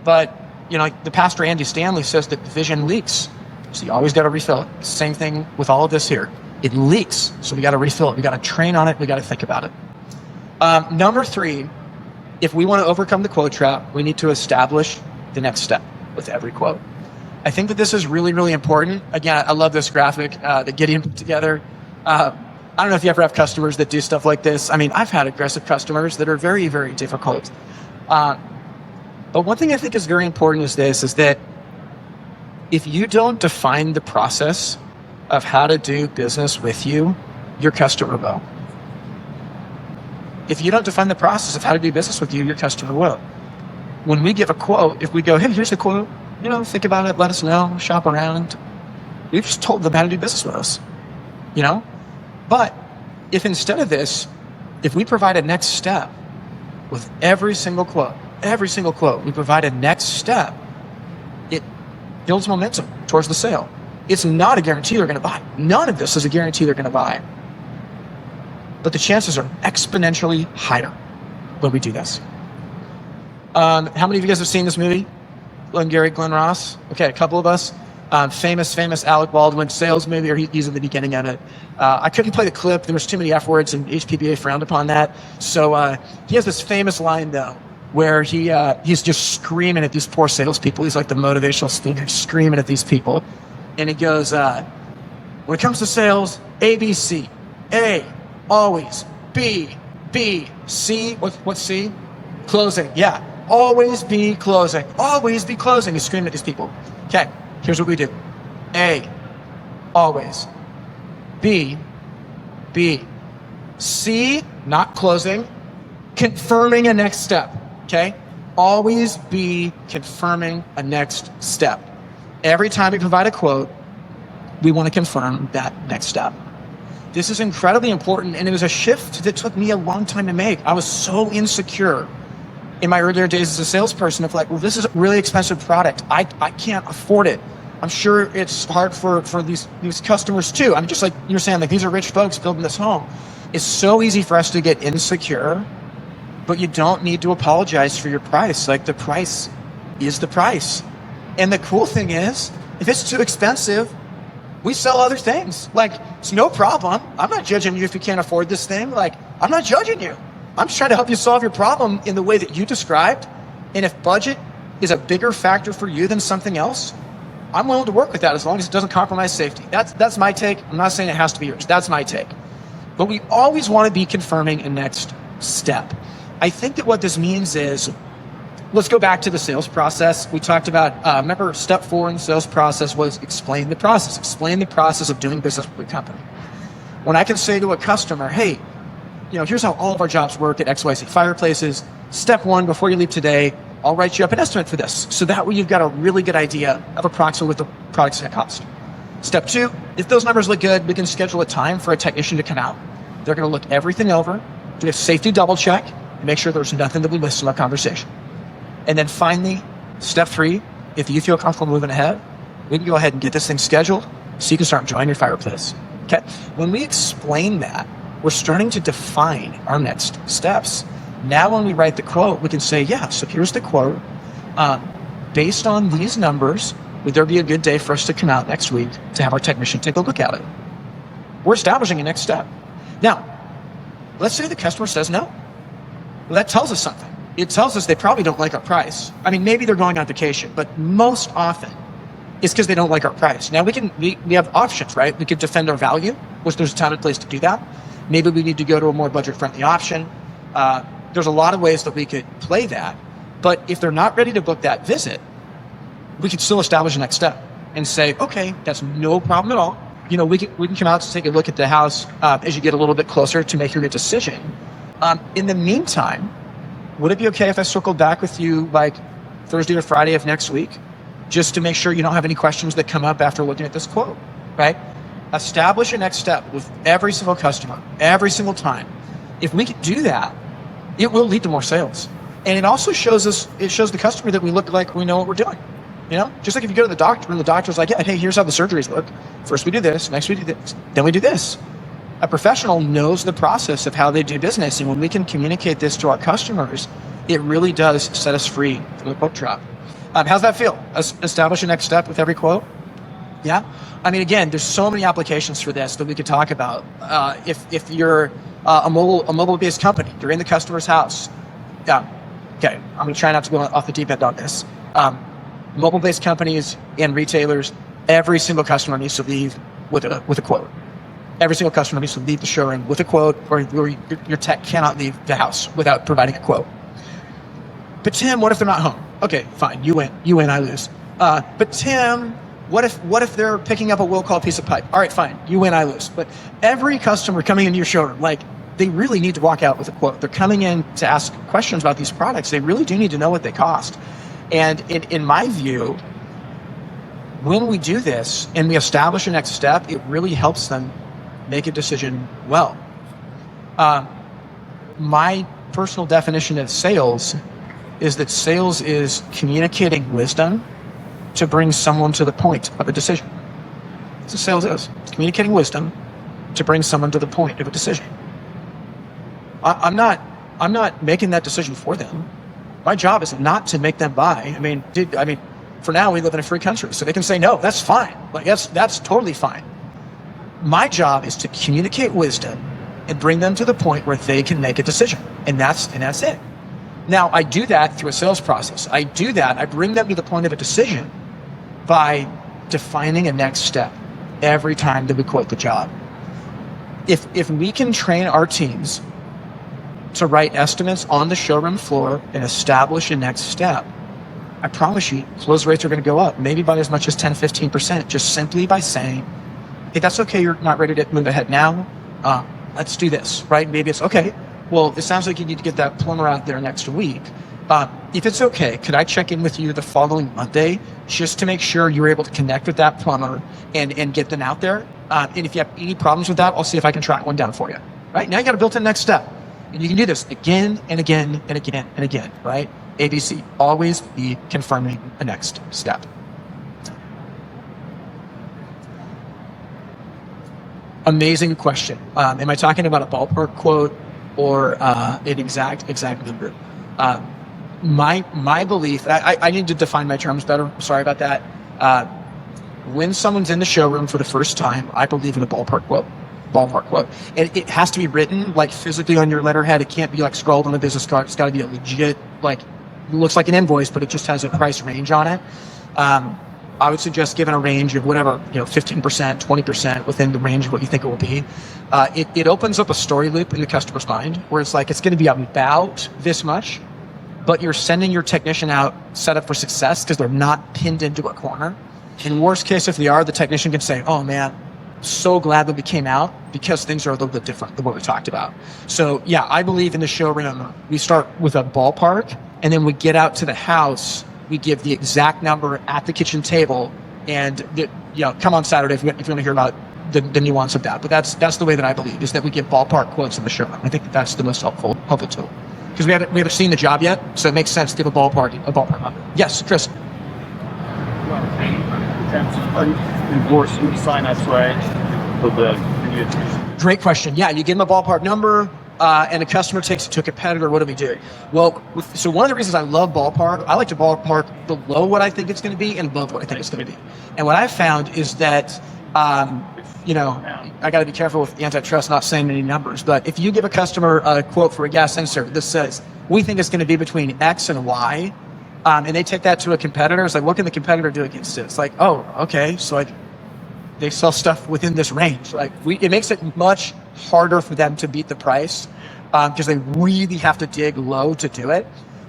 But, the pastor Andy Stanley says that the vision leaks. So you always got to refill it. Same thing with all of this here. It leaks, so we got to refill it. We got to train on it. We got to think about it. Number 3, if we want to overcome the quote trap, we need to establish the next step with every quote. I think that this is really, really important. Again, I love this graphic that Gideon put together. I don't know if you ever have customers that do stuff like this. I mean, I've had aggressive customers that are very, very difficult. But one thing I think is very important is that if you don't define the process of how to do business with you, your customer will. If you don't define the process of how to do business with you, your customer will. When we give a quote, if we go, hey, here's the quote, think about it, let us know, shop around. We've just told them how to do business with us, But if instead of this, if we provide a next step with every single quote, we provide a next step, it builds momentum towards the sale. It's not a guarantee they're going to buy. None of this is a guarantee they're going to buy. But the chances are exponentially higher when we do this. How many of you guys have seen this movie? Glenn Ross? Okay, a couple of us. famous Alec Baldwin sales movie, or he's in the beginning of it. I couldn't play the clip. There was too many F words, and HPBA frowned upon that. So he has this famous line, though, where he's just screaming at these poor salespeople. He's like the motivational speaker, screaming at these people. And he goes, when it comes to sales, A, B, C. A, always. B, C. What's C? Closing. Yeah. Always be closing. Always be closing. He's screaming at these people. Okay. Here's what we do. A, always. B. C, not closing, confirming a next step, okay? Always be confirming a next step. Every time we provide a quote, we want to confirm that next step. This is incredibly important, and it was a shift that took me a long time to make. I was so insecure in my earlier days as a salesperson of like, well, this is a really expensive product. I can't afford it. I'm sure it's hard for these customers too. I'm just like you're saying, like these are rich folks building this home. It's so easy for us to get insecure, but you don't need to apologize for your price. Like the price is the price. And the cool thing is, if it's too expensive, we sell other things. Like it's no problem. I'm not judging you if you can't afford this thing. Like I'm not judging you. I'm just trying to help you solve your problem in the way that you described. And if budget is a bigger factor for you than something else, I'm willing to work with that as long as it doesn't compromise safety. That's my take. I'm not saying it has to be yours. That's my take. But we always want to be confirming a next step. I think that what this means is, let's go back to the sales process. We talked about, remember step 4 in the sales process was explain the process. Explain the process of doing business with a company. When I can say to a customer, hey, here's how all of our jobs work at XYZ Fireplaces. Step 1, before you leave today, I'll write you up an estimate for this. So that way you've got a really good idea of approximately what the product's going to cost. Step 2, if those numbers look good, we can schedule a time for a technician to come out. They're going to look everything over, do a safety double check, and make sure there's nothing that we missed in our conversation. And then finally, step 3, if you feel comfortable moving ahead, we can go ahead and get this thing scheduled so you can start enjoying your fireplace. Okay? When we explain that, we're starting to define our next steps. Now when we write the quote, we can say, yeah, so here's the quote. Based on these numbers, would there be a good day for us to come out next week to have our technician take a look at it? We're establishing a next step. Now, let's say the customer says no. Well, that tells us something. It tells us they probably don't like our price. I mean, maybe they're going on vacation, but most often it's because they don't like our price. Now we have options, right? We could defend our value, which there's a ton of places to do that. Maybe we need to go to a more budget-friendly option. There's a lot of ways that we could play that, but if they're not ready to book that visit, we could still establish a next step and say, okay, that's no problem at all. We can come out to take a look at the house as you get a little bit closer to making a decision. In the meantime, would it be okay if I circled back with you like Thursday or Friday of next week, just to make sure you don't have any questions that come up after looking at this quote, right? Establish a next step with every single customer, every single time. If we can do that, it will lead to more sales. And it also shows the customer that we look like we know what we're doing. Just like if you go to the doctor and the doctor's like, yeah, hey, here's how the surgeries look. First we do this, next we do this, then we do this. A professional knows the process of how they do business. And when we can communicate this to our customers, it really does set us free from the quote trap. How's that feel? Establish a next step with every quote? Yeah. I mean, again, there's so many applications for this that we could talk about. If you're a mobile-based company, you're in the customer's house. Yeah. Okay. I'm going to try not to go off the deep end on this. Mobile-based companies and retailers, every single customer needs to leave with a quote. Every single customer needs to leave the showroom with a quote, or your tech cannot leave the house without providing a quote. But Tim, what if they're not home? Okay, fine. You win, I lose. But Tim, what if they're picking up a will-call piece of pipe? All right, fine. You win, I lose. But every customer coming into your showroom, they really need to walk out with a quote. They're coming in to ask questions about these products. They really do need to know what they cost. And in my view, when we do this and we establish a next step, it really helps them make a decision well. My personal definition of sales is that sales is communicating wisdom to bring someone to the point of a decision. That's what sales is. It's communicating wisdom to bring someone to the point of a decision. I'm not making that decision for them. My job is not to make them buy. I mean, for now, we live in a free country, so they can say no. That's fine. Like that's totally fine. My job is to communicate wisdom and bring them to the point where they can make a decision, and that's it. Now, I do that through a sales process. I bring them to the point of a decision by defining a next step every time that we quote the job. If we can train our teams to write estimates on the showroom floor and establish a next step, I promise you, close rates are going to go up, maybe by as much as 10-15%, just simply by saying, hey, that's okay, you're not ready to move ahead now. Let's do this, right? Maybe it's okay. Well, it sounds like you need to get that plumber out there next week. If it's okay, could I check in with you the following Monday just to make sure you're able to connect with that plumber and get them out there? And if you have any problems with that, I'll see if I can track one down for you. Right? Now you got a built-in next step. And you can do this again and again and again and again, right? ABC, always be confirming a next step. Amazing question. Am I talking about a ballpark quote or an exact number? My belief, I need to define my terms better. Sorry about that. When someone's in the showroom for the first time, I believe in a ballpark quote. And it has to be written like physically on your letterhead. It can't be like scrawled on a business card. It's got to be a legit, like, looks like an invoice, but it just has a price range on it. I would suggest giving a range of whatever, 15%, 20% within the range of what you think it will be. It opens up a story loop in the customer's mind where it's like, it's going to be about this much, but you're sending your technician out set up for success because they're not pinned into a corner. In worst case, if they are, the technician can say, oh man, so glad that we came out because things are a little bit different than what we talked about. So yeah, I believe in the showroom, we start with a ballpark and then we get out to the house, we give the exact number at the kitchen table, and come on Saturday if you want to hear about the nuance of that. But that's the way that I believe, is that we give ballpark quotes in the showroom. I think that's the most helpful tool. Because we haven't seen the job yet, so it makes sense to give a ballpark number. Yes, Chris. Great question. Yeah, you give them a ballpark number, and a customer takes it to a competitor. What do we do? Well, so one of the reasons I love ballpark, I like to ballpark below what I think it's going to be and above what I think it's going to be. And what I've found is that, I got to be careful with antitrust, not saying any numbers, but if you give a customer a quote for a gas sensor that says, we think it's going to be between X and Y, and they take that to a competitor, it's like, what can the competitor do against it? It's like, oh, okay, so they sell stuff within this range. It makes it much harder for them to beat the price because they really have to dig low to do it.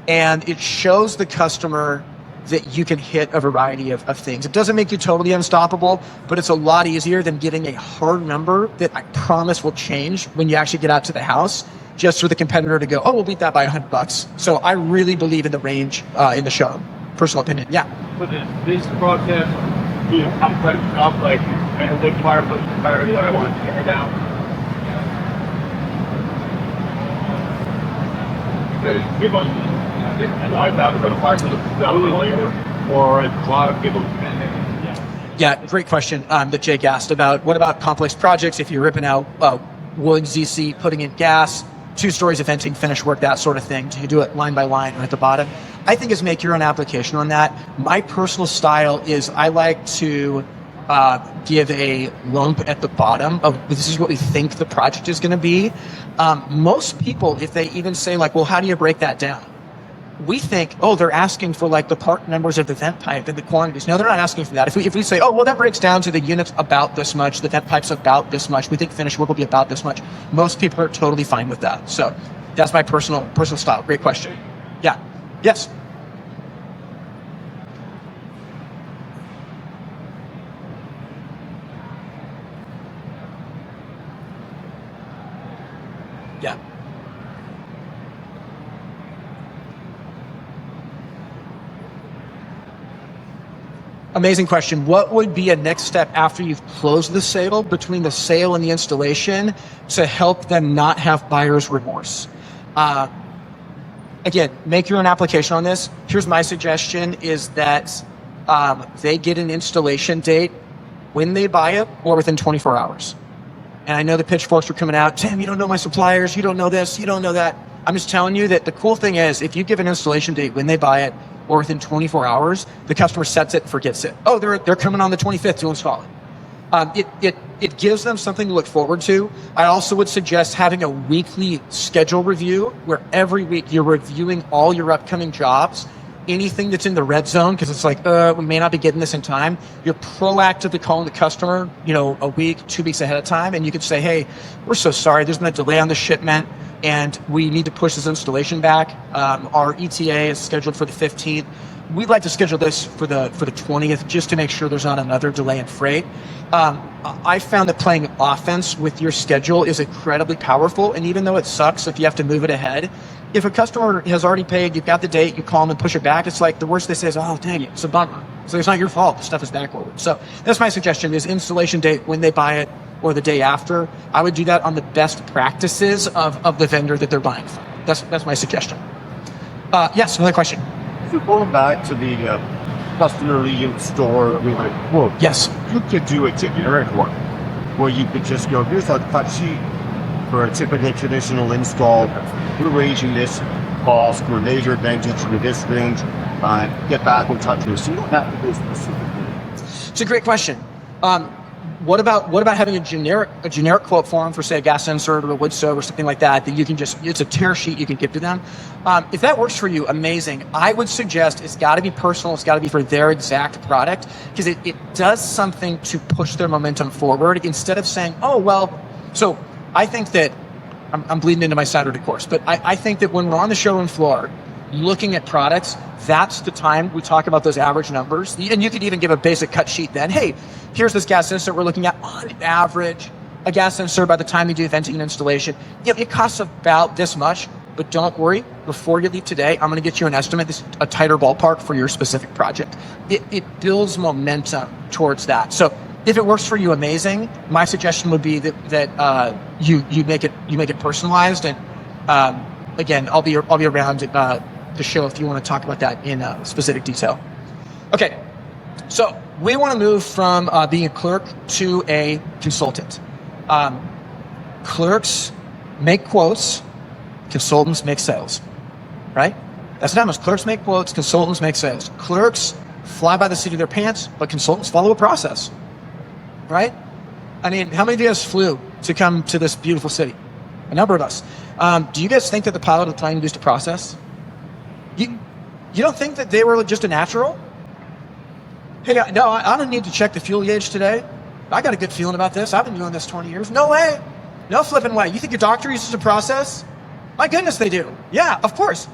And it shows the customer that you can hit a variety of things. It doesn't make you totally unstoppable, but it's a lot easier than getting a hard number that I promise will change when you actually get out to the house, just for the competitor to go, oh, we'll beat that by $100. So I really believe in the range in the show. Personal opinion, yeah. But this broadcast, I'm putting up like, and the fireplace, I want to tear down. People, and I'm not going to fire to the or a lot of people. Yeah, great question that Jake asked about. What about complex projects? If you're ripping out wood, ZC, putting in gas, 2 stories of venting, finish work, that sort of thing. Do you do it line by line or at the bottom? I think is make your own application on that. My personal style is I like to give a lump at the bottom of this is what we think the project is going to be. Most people, if they even say like, well, how do you break that down? We think, oh, they're asking for like the part numbers of the vent pipe and the quantities. No, they're not asking for that. If we say, oh, well, that breaks down to the units about this much, the vent pipe's about this much, we think finished work will be about this much. Most people are totally fine with that. So that's my personal style. Great question. Yeah. Yes. Yeah. Amazing question. What would be a next step after you've closed the sale, between the sale and the installation, to help them not have buyer's remorse? Again, make your own application on this. Here's my suggestion is that they get an installation date when they buy it or within 24 hours. And I know the pitchforks are coming out, Tim, you don't know my suppliers, you don't know this, you don't know that. I'm just telling you that the cool thing is if you give an installation date when they buy it, or within 24 hours, the customer sets it and forgets it. Oh, they're coming on the 25th to install it. It gives them something to look forward to. I also would suggest having a weekly schedule review where every week you're reviewing all your upcoming jobs, anything that's in the red zone, because it's like, we may not be getting this in time. You're proactively calling the customer, a week, 2 weeks ahead of time, and you could say, hey, we're so sorry, there's been a delay on the shipment, and we need to push this installation back. Our ETA is scheduled for the 15th. We'd like to schedule this for the 20th just to make sure there's not another delay in freight. I found that playing offense with your schedule is incredibly powerful, and even though it sucks if you have to move it ahead, if a customer has already paid, you've got the date, you call them and push it back, it's like the worst they say is, oh, dang it, it's a bummer. So it's not your fault, the stuff is backordered. So that's my suggestion, is installation date when they buy it or the day after. I would do that on the best practices of the vendor that they're buying from. That's my suggestion. Yes, another question. So going back to the customer leading store with a quote. Yes. You could do a generic one where you could just go, here's a cut sheet for a typical traditional install. We're raising this cost, we're major advantage for this range, get back in touch with us. So you don't have to do specifically. It's a great question. What about having a generic quote form for, say, a gas insert or a wood stove or something like that you can just, it's a tear sheet you can give to them. If that works for you, amazing. I would suggest it's got to be personal. It's got to be for their exact product, because it does something to push their momentum forward instead of saying, oh, well, so I think that I'm bleeding into my Saturday course, but I think that when we're on the showroom floor looking at products, that's the time we talk about those average numbers. And you could even give a basic cut sheet then. Hey, here's this gas insert we're looking at. On average, a gas insert by the time you do venting and installation, it costs about this much, but don't worry. Before you leave today, I'm going to get you an estimate, a tighter ballpark for your specific project. It builds momentum towards that. So if it works for you, amazing. My suggestion would be that you make it personalized. And again, I'll be around the show if you want to talk about that in specific detail. Okay, so we want to move from being a clerk to a consultant. Clerks make quotes, consultants make sales, right? That's what happens. Clerks make quotes, consultants make sales. Clerks fly by the seat of their pants, but consultants follow a process, right? I mean, how many of you guys flew to come to this beautiful city? A number of us. Do you guys think that the pilot of the plane used a process? You don't think that they were just a natural? Hey, no, I don't need to check the fuel gauge today. I got a good feeling about this. I've been doing this 20 years. No way. No flipping way. You think your doctor uses a process? My goodness, they do. Yeah, of course.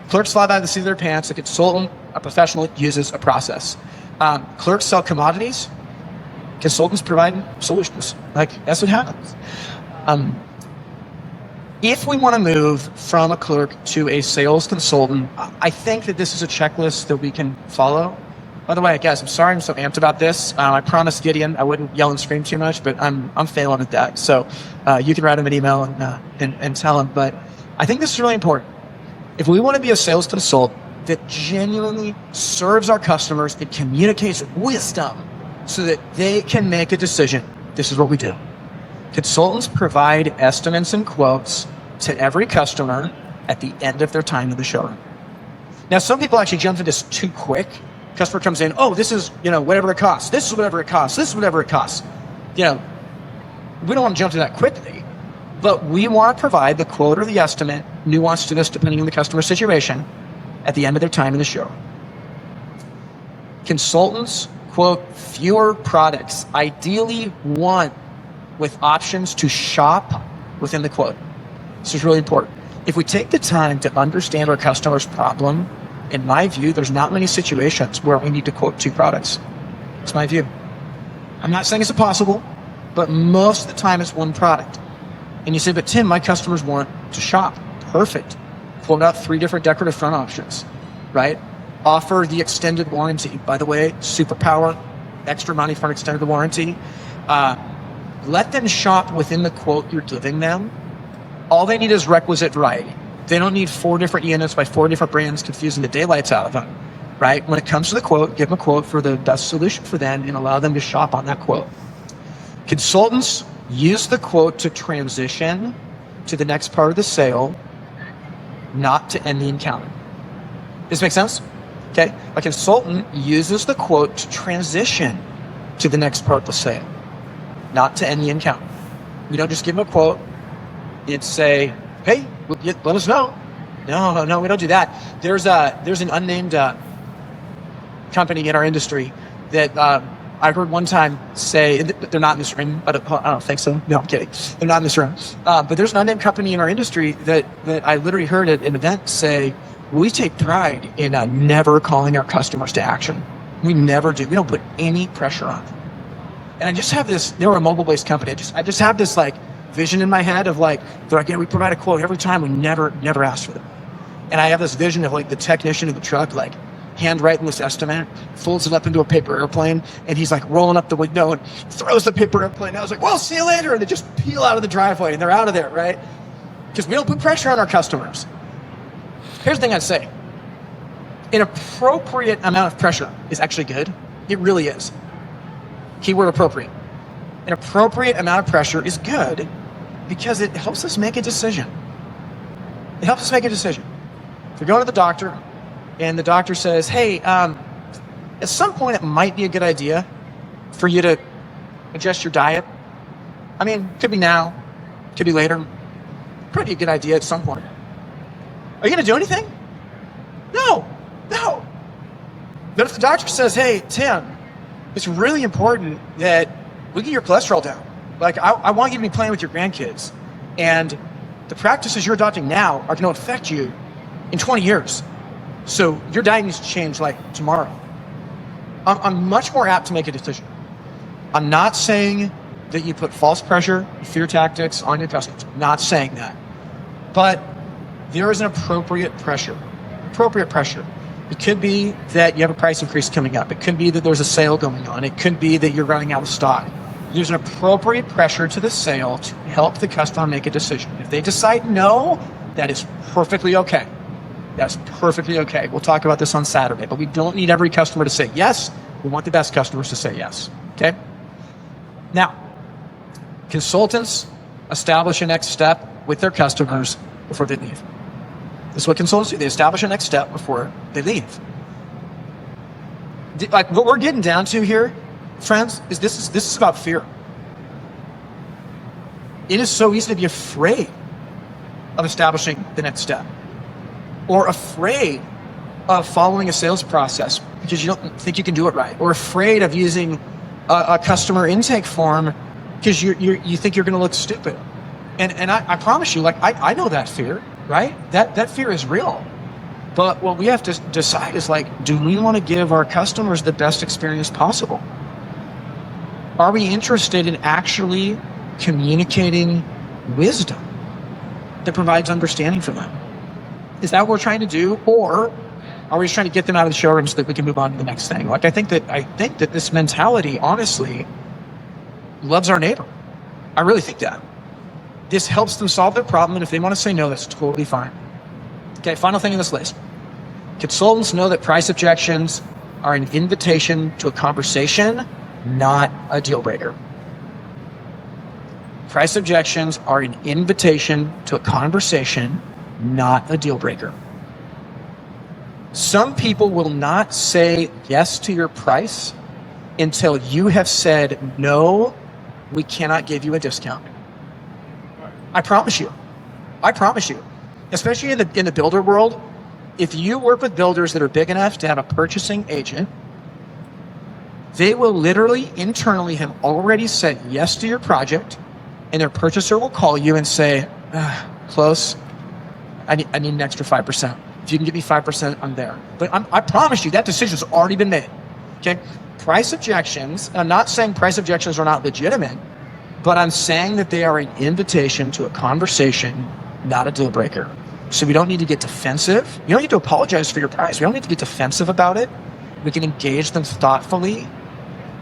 Clerks fly by the seat of their pants. A consultant, a professional, uses a process. Clerks sell commodities. Consultants provide solutions. That's what happens. If we want to move from a clerk to a sales consultant, I think that this is a checklist that we can follow. By the way, guys, I'm sorry I'm so amped about this. I promised Gideon I wouldn't yell and scream too much, but I'm failing at that. So you can write him an email and tell him. But I think this is really important. If we want to be a sales consultant that genuinely serves our customers and communicates wisdom so that they can make a decision, this is what we do. Consultants provide estimates and quotes to every customer at the end of their time in the showroom. Now, some people actually jump into this too quick. Customer comes in, oh, this is, whatever it costs. This is whatever it costs. This is whatever it costs. We don't want to jump to that quickly, but we want to provide the quote or the estimate, nuance to this depending on the customer situation, at the end of their time in the showroom. Consultants quote fewer products, ideally one, with options to shop within the quote. This is really important. If we take the time to understand our customer's problem, in my view, there's not many situations where we need to quote 2 products. It's my view. I'm not saying it's impossible, but most of the time it's 1 product. And you say, but Tim, my customers want to shop. Perfect. Quote out 3 different decorative front options, right? Offer the extended warranty. By the way, superpower, extra money for an extended warranty. Let them shop within the quote you're giving them. All they need is requisite variety. They don't need 4 different units by 4 different brands confusing the daylights out of them, right? When it comes to the quote, give them a quote for the best solution for them and allow them to shop on that quote. Consultants use the quote to transition to the next part of the sale, not to end the encounter. Does this make sense? Okay. A consultant uses the quote to transition to the next part of the sale, not to end the encounter. We don't just give them a quote and say, hey, let us know. No, we don't do that. There's an unnamed company in our industry that I heard one time say, they're not in this room, but I don't think so. No, I'm kidding. They're not in this room. But there's an unnamed company in our industry that I literally heard at an event say, we take pride in never calling our customers to action. We never do. We don't put any pressure on them. And I just have this, they were a mobile-based company. I just have this like vision in my head of like, they're like, yeah, we provide a quote every time. We never ask for them. And I have this vision of like the technician in the truck, like handwriting this estimate, folds it up into a paper airplane, and he's like rolling up the window and throws the paper airplane. I was like, well, see you later. And they just peel out of the driveway and they're out of there, right? Because we don't put pressure on our customers. Here's the thing I'd say. An appropriate amount of pressure is actually good. It really is. Keyword appropriate. An appropriate amount of pressure is good because it helps us make a decision. It helps us make a decision. If you're going to the doctor and the doctor says, hey, at some point it might be a good idea for you to adjust your diet. I mean, could be now, could be later. Probably a good idea at some point. Are you going to do anything? No. But if the doctor says, hey, Tim, it's really important that we get your cholesterol down. Like, I want you to be playing with your grandkids. And the practices you're adopting now are going to affect you in 20 years. So your diet needs to change like tomorrow. I'm much more apt to make a decision. I'm not saying that you put false pressure, fear tactics on your customers. I'm not saying that. But there is an appropriate pressure. It could be that you have a price increase coming up. It could be that there's a sale going on. It could be that you're running out of stock. There's an appropriate pressure to the sale to help the customer make a decision. If they decide no, that is perfectly okay. That's perfectly okay. We'll talk about this on Saturday, but we don't need every customer to say yes. We want the best customers to say yes, okay? Now, consultants establish a next step with their customers before they leave. This is what consultants do. They establish a next step before they leave. Like what we're getting down to here, friends, is this is about fear. It is so easy to be afraid of establishing the next step, or afraid of following a sales process because you don't think you can do it right, or afraid of using a customer intake form because you think you're going to look stupid. And I promise you, like I know that fear, right? That fear is real. But what we have to decide is like, do we want to give our customers the best experience possible? Are we interested in actually communicating wisdom that provides understanding for them? Is that what we're trying to do? Or are we just trying to get them out of the showroom so that we can move on to the next thing? Like I think that this mentality, honestly, loves our neighbor. I really think that. This helps them solve their problem, and if they want to say no, that's totally fine. Okay, final thing in this list. Consultants know that price objections are an invitation to a conversation, not a deal breaker. Price objections are an invitation to a conversation, not a deal breaker. Some people will not say yes to your price until you have said, no, we cannot give you a discount. I promise you. Especially in the builder world, if you work with builders that are big enough to have a purchasing agent, they will literally internally have already said yes to your project, and their purchaser will call you and say, close, I need an extra 5%. If you can give me 5%, I'm there. But I promise you, that decision's already been made. Okay? Price objections, I'm not saying price objections are not legitimate, but I'm saying that they are an invitation to a conversation, not a deal breaker. So we don't need to get defensive. You don't need to apologize for your price. We don't need to get defensive about it. We can engage them thoughtfully.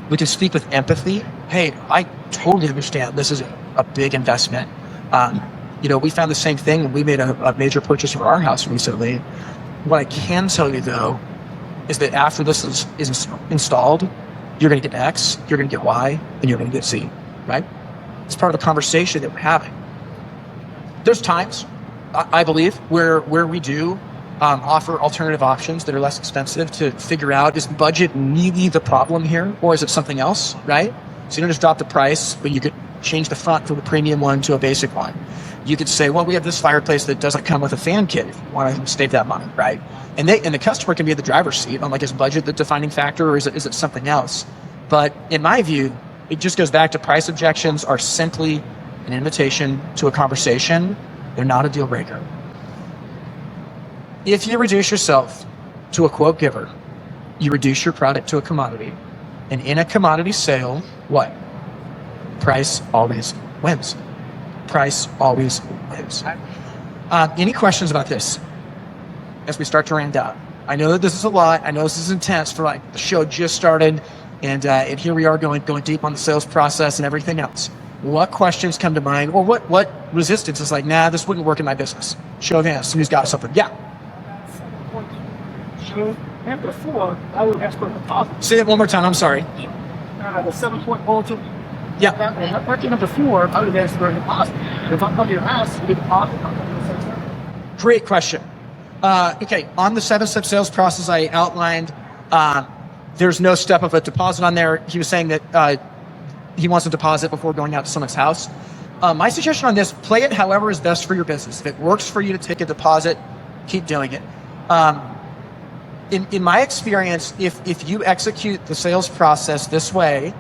We can speak with empathy. Hey, I totally understand this is a big investment. We found the same thing when we made a major purchase for our house recently. What I can tell you though, is that after this is installed, you're going to get X, you're going to get Y, and you're going to get Z, right? It's part of the conversation that we're having. There's times, I believe, where we do offer alternative options that are less expensive to figure out, is budget really the problem here, or is it something else, right? So you don't just drop the price, but you could change the front from a premium one to a basic one. You could say, well, we have this fireplace that doesn't come with a fan kit if you want to save that money, right? And the customer can be at the driver's seat on like, is budget the defining factor, or is it something else? But in my view, it just goes back to price objections are simply an invitation to a conversation. They're not a deal breaker. If you reduce yourself to a quote giver, you reduce your product to a commodity. And in a commodity sale, what? Price always wins. Price always wins. Any questions about this as we start to round out? I know that this is a lot. I know this is intense for like the show just started, and here we are going deep on the sales process and everything else. What questions come to mind, or what resistance is like, nah, this wouldn't work in my business? Show of hands. Who's got something? Yeah. And before, I would ask for a deposit. Say that one more time. I'm sorry. The 7-point bulletin. Yeah. Working number 4, I would ask for a deposit. If I come to your house, you get a deposit. Great question. Okay, on the 7-step sales process I outlined, there's no step of a deposit on there. He was saying that he wants a deposit before going out to someone's house. My suggestion on this, play it however is best for your business. If it works for you to take a deposit, keep doing it. In my experience, if you execute the sales process this way,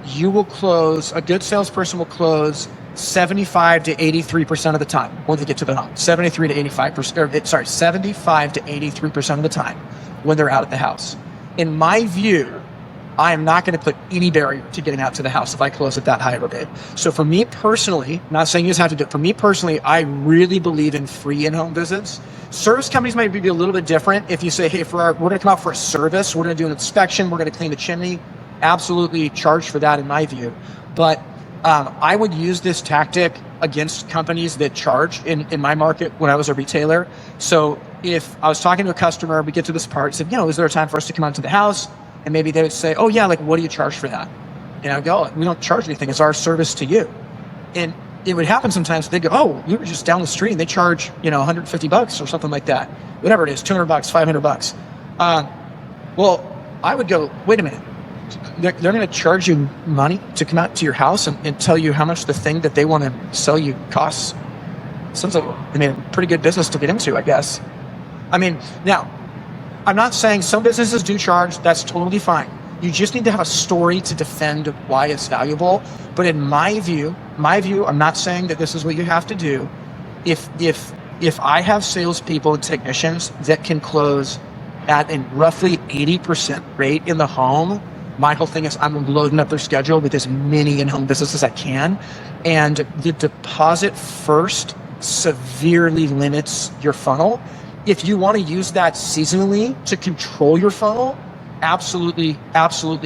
you will close, a good salesperson will close 75 to 83% of the time when they get to the home. 75 to 83% of the time when they're out at the house. In my view, I am not going to put any barrier to getting out to the house if I close at that high of a bid. So for me personally, not saying you just have to do it, for me personally, I really believe in free in-home visits. Service companies might be a little bit different. If you say, hey, we're going to come out for a service, we're going to do an inspection, we're going to clean the chimney, absolutely charge for that in my view. But I would use this tactic against companies that charge in my market when I was a retailer. So if I was talking to a customer, we get to this part, said, is there a time for us to come out to the house? And maybe they would say, oh yeah, like what do you charge for that? And I go, we don't charge anything, it's our service to you. And it would happen sometimes, they'd go, oh, we were just down the street and they charge, $150 or something like that. Whatever it is, $200, $500. Well, I would go, wait a minute. They're going to charge you money to come out to your house and tell you how much the thing that they want to sell you costs. Sounds like, a pretty good business to get into, I guess. Now, I'm not saying some businesses do charge. That's totally fine. You just need to have a story to defend why it's valuable. But in my view, I'm not saying that this is what you have to do. If I have salespeople and technicians that can close at a roughly 80% rate in the home, my whole thing is I'm loading up their schedule with as many in-home businesses as I can. And the deposit first severely limits your funnel. If you want to use that seasonally to control your funnel, absolutely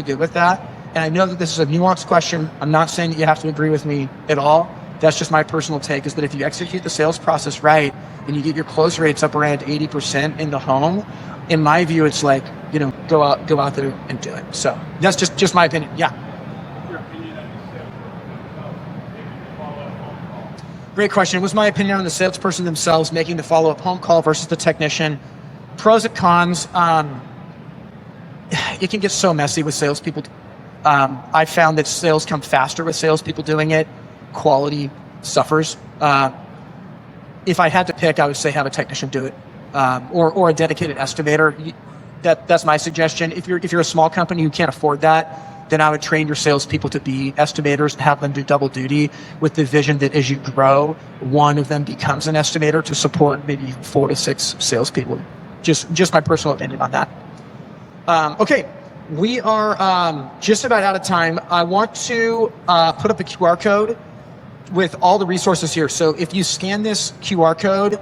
good with that. And I know that this is a nuanced question. I'm not saying that you have to agree with me at all. That's just my personal take, is that if you execute the sales process right and you get your close rates up around 80% in the home, in my view, it's like, go out there and do it. So that's just my opinion. Yeah. Great question. It was my opinion on the salesperson themselves making the follow-up home call versus the technician. Pros and cons. It can get so messy with salespeople. I found that sales come faster with salespeople doing it. Quality suffers. If I had to pick, I would say have a technician do it, or a dedicated estimator. That's my suggestion. If you're a small company who can't afford that, then I would train your salespeople to be estimators and have them do double duty, with the vision that as you grow, one of them becomes an estimator to support maybe 4 to 6 salespeople. Just my personal opinion on that. Okay, we are just about out of time. I want to put up a QR code with all the resources here. So if you scan this QR code,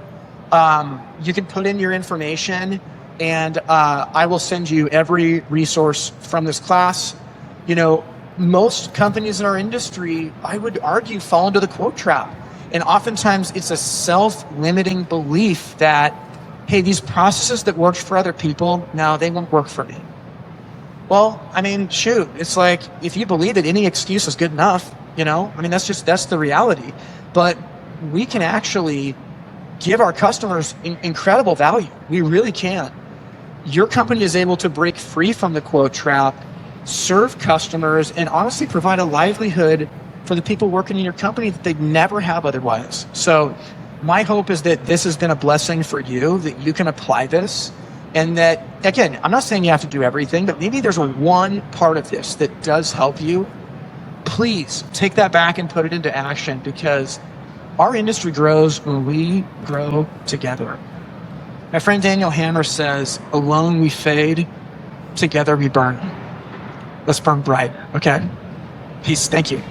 you can put in your information, and I will send you every resource from this class. Most companies in our industry, I would argue, fall into the quote trap. And oftentimes it's a self-limiting belief that, hey, these processes that worked for other people, now they won't work for me. Well, shoot, it's like, if you believe that any excuse is good enough, that's the reality. But we can actually give our customers incredible value. We really can. Your company is able to break free from the quote trap, serve customers, and honestly provide a livelihood for the people working in your company that they'd never have otherwise. So my hope is that this has been a blessing for you, that you can apply this, and that, again, I'm not saying you have to do everything, but maybe there's one part of this that does help you. Please take that back and put it into action, because our industry grows when we grow together. My friend Daniel Hammer says, alone we fade, together we burn. Let's burn bright, okay? Peace, thank you.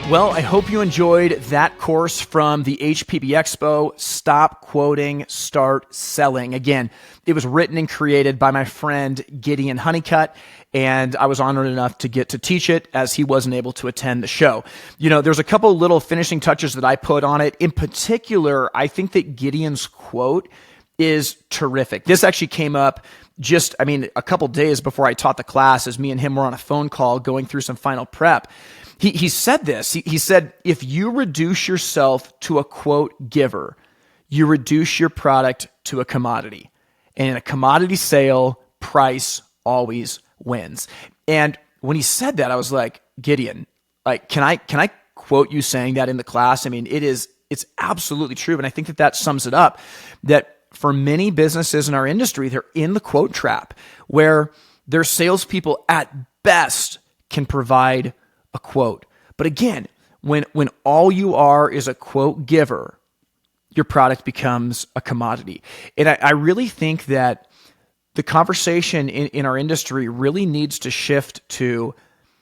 Well, I hope you enjoyed that course from the HPBExpo, Stop Quoting, Start Selling. Again, it was written and created by my friend Gideon Honeycutt, and I was honored enough to get to teach it as he wasn't able to attend the show. You know, there's a couple little finishing touches that I put on it. In particular, I think that Gideon's quote is terrific. This actually came up a couple days before I taught the class, as me and him were on a phone call going through some final prep. He said this. He said, if you reduce yourself to a quote giver, you reduce your product to a commodity. And in a commodity sale, price always wins. And when he said that, I was like, Gideon, like, can I quote you saying that in the class? I mean, it's absolutely true. And I think that sums it up, that for many businesses in our industry, they're in the quote trap where their salespeople at best can provide a quote. But again, when all you are is a quote giver, your product becomes a commodity. And I really think that the conversation in our industry really needs to shift to,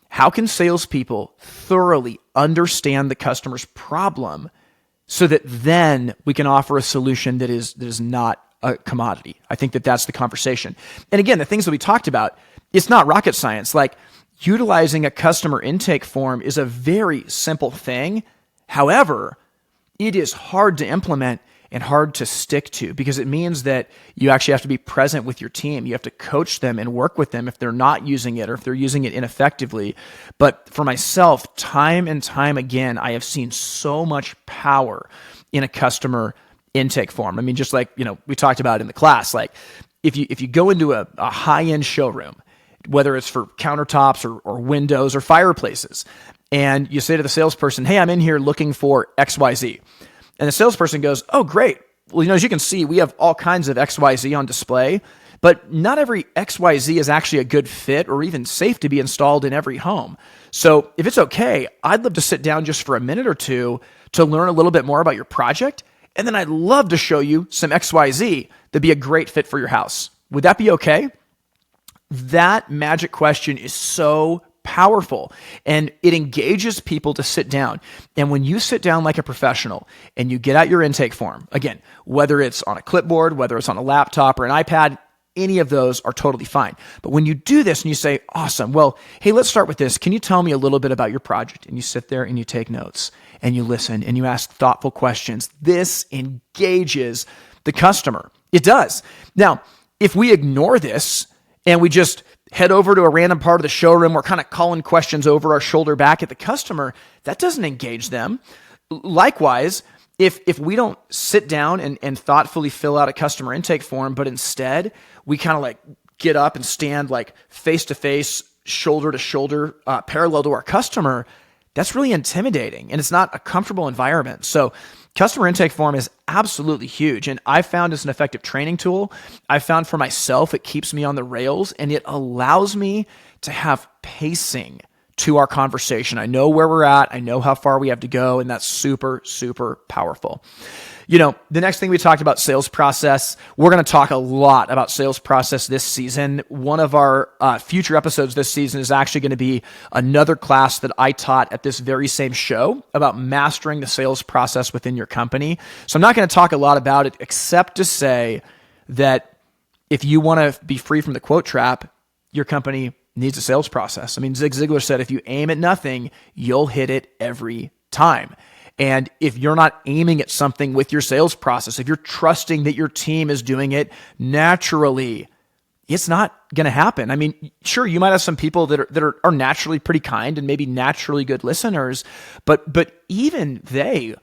how can salespeople thoroughly understand the customer's problem so that then we can offer a solution that is not a commodity? I think that that's the conversation. And again, the things that we talked about, it's not rocket science. Like, utilizing a customer intake form is a very simple thing. However, it is hard to implement and hard to stick to, because it means that you actually have to be present with your team. You have to coach them and work with them if they're not using it or if they're using it ineffectively. But for myself, time and time again, I have seen so much power in a customer intake form. I mean, just like, we talked about in the class, like if you go into a high-end showroom, whether it's for countertops or windows or fireplaces, and you say to the salesperson, hey, I'm in here looking for XYZ. And the salesperson goes, oh, great. Well, as you can see, we have all kinds of XYZ on display, but not every XYZ is actually a good fit or even safe to be installed in every home. So if it's okay, I'd love to sit down just for a minute or two to learn a little bit more about your project. And then I'd love to show you some XYZ that'd be a great fit for your house. Would that be okay? That magic question is so powerful, and it engages people to sit down. And when you sit down like a professional and you get out your intake form, again, whether it's on a clipboard, whether it's on a laptop or an iPad, any of those are totally fine. But when you do this and you say, awesome, well, hey, let's start with this. Can you tell me a little bit about your project? And you sit there and you take notes and you listen and you ask thoughtful questions. This engages the customer. It does. Now, if we ignore this and we just head over to a random part of the showroom, we're kind of calling questions over our shoulder back at the customer, that doesn't engage them. Likewise, if we don't sit down and thoughtfully fill out a customer intake form, but instead we kind of like get up and stand like face to face, shoulder to shoulder, parallel to our customer, that's really intimidating and it's not a comfortable environment. So customer intake form is absolutely huge. And I found it's an effective training tool. I found for myself, it keeps me on the rails and it allows me to have pacing to our conversation. I know where we're at. I know how far we have to go. And that's super, super powerful. The next thing we talked about, sales process. We're going to talk a lot about sales process this season. One of our future episodes this season is actually going to be another class that I taught at this very same show about mastering the sales process within your company. So I'm not going to talk a lot about it, except to say that if you want to be free from the quote trap, your company needs a sales process. I mean, Zig Ziglar said, if you aim at nothing, you'll hit it every time. And if you're not aiming at something with your sales process, if you're trusting that your team is doing it naturally, it's not going to happen. I mean, sure, you might have some people that are naturally pretty kind and maybe naturally good listeners, but even they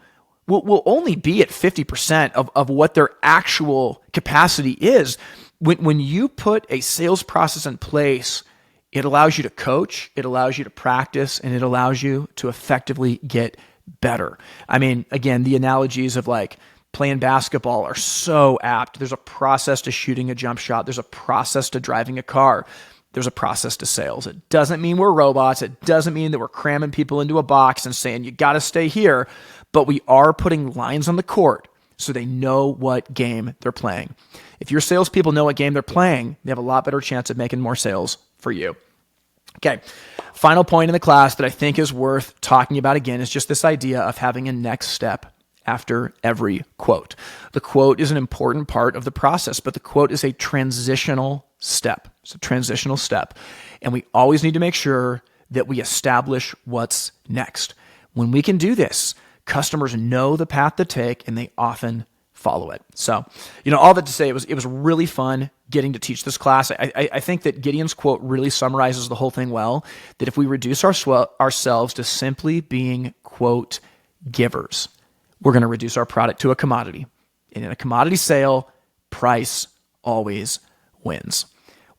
will only be at 50% of what their actual capacity is. When you put a sales process in place, it allows you to coach, it allows you to practice, and it allows you to effectively get better. I mean, again, the analogies of like playing basketball are so apt. There's a process to shooting a jump shot. There's a process to driving a car. There's a process to sales. It doesn't mean we're robots. It doesn't mean that we're cramming people into a box and saying, you got to stay here. But we are putting lines on the court so they know what game they're playing. If your salespeople know what game they're playing, they have a lot better chance of making more sales for you. Okay, final point in the class that I think is worth talking about again is just this idea of having a next step after every quote. The quote is an important part of the process, but the quote is a transitional step. It's a transitional step. And we always need to make sure that we establish what's next. When we can do this, customers know the path to take and they often follow it. So, all that to say, it was really fun getting to teach this class. I think that Gideon's quote really summarizes the whole thing well, that if we reduce ourselves to simply being, quote, givers, we're going to reduce our product to a commodity. And in a commodity sale, price always wins.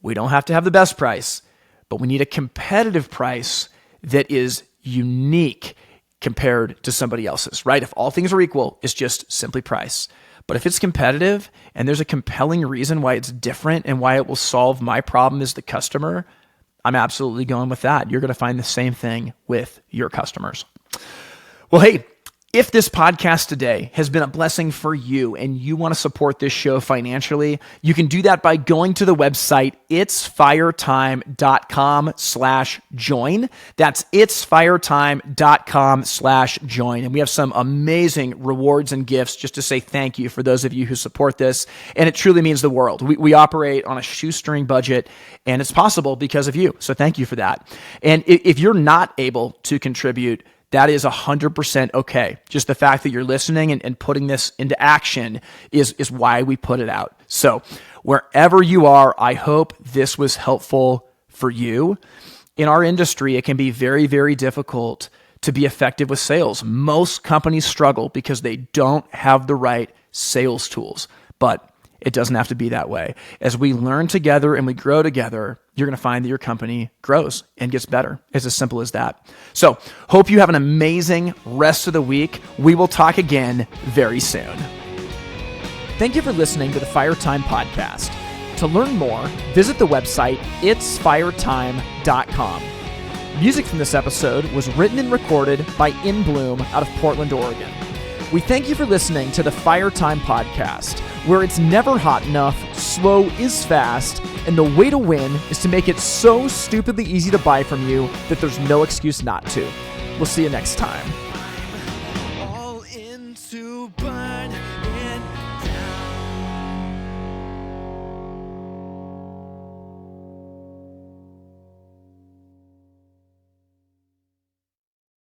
We don't have to have the best price, but we need a competitive price that is unique compared to somebody else's, right? If all things are equal, it's just simply price. But if it's competitive and there's a compelling reason why it's different and why it will solve my problem as the customer, I'm absolutely going with that. You're going to find the same thing with your customers. Well, hey, if this podcast today has been a blessing for you and you want to support this show financially, you can do that by going to the website itsfiretime.com/join. That's itsfiretime.com/join. And we have some amazing rewards and gifts just to say thank you for those of you who support this. And it truly means the world. We operate on a shoestring budget and it's possible because of you. So thank you for that. And if you're not able to contribute, that is 100% okay. Just the fact that you're listening and putting this into action is why we put it out. So wherever you are, I hope this was helpful for you. In our industry, it can be very, very difficult to be effective with sales. Most companies struggle because they don't have the right sales tools, but it doesn't have to be that way. As we learn together and we grow together, you're going to find that your company grows and gets better. It's as simple as that. So, hope you have an amazing rest of the week. We will talk again very soon. Thank you for listening to the Fire Time Podcast. To learn more, visit the website itsfiretime.com. Music from this episode was written and recorded by In Bloom out of Portland, Oregon. We thank you for listening to the Fire Time Podcast, where it's never hot enough, slow is fast, and the way to win is to make it so stupidly easy to buy from you that there's no excuse not to. We'll see you next time.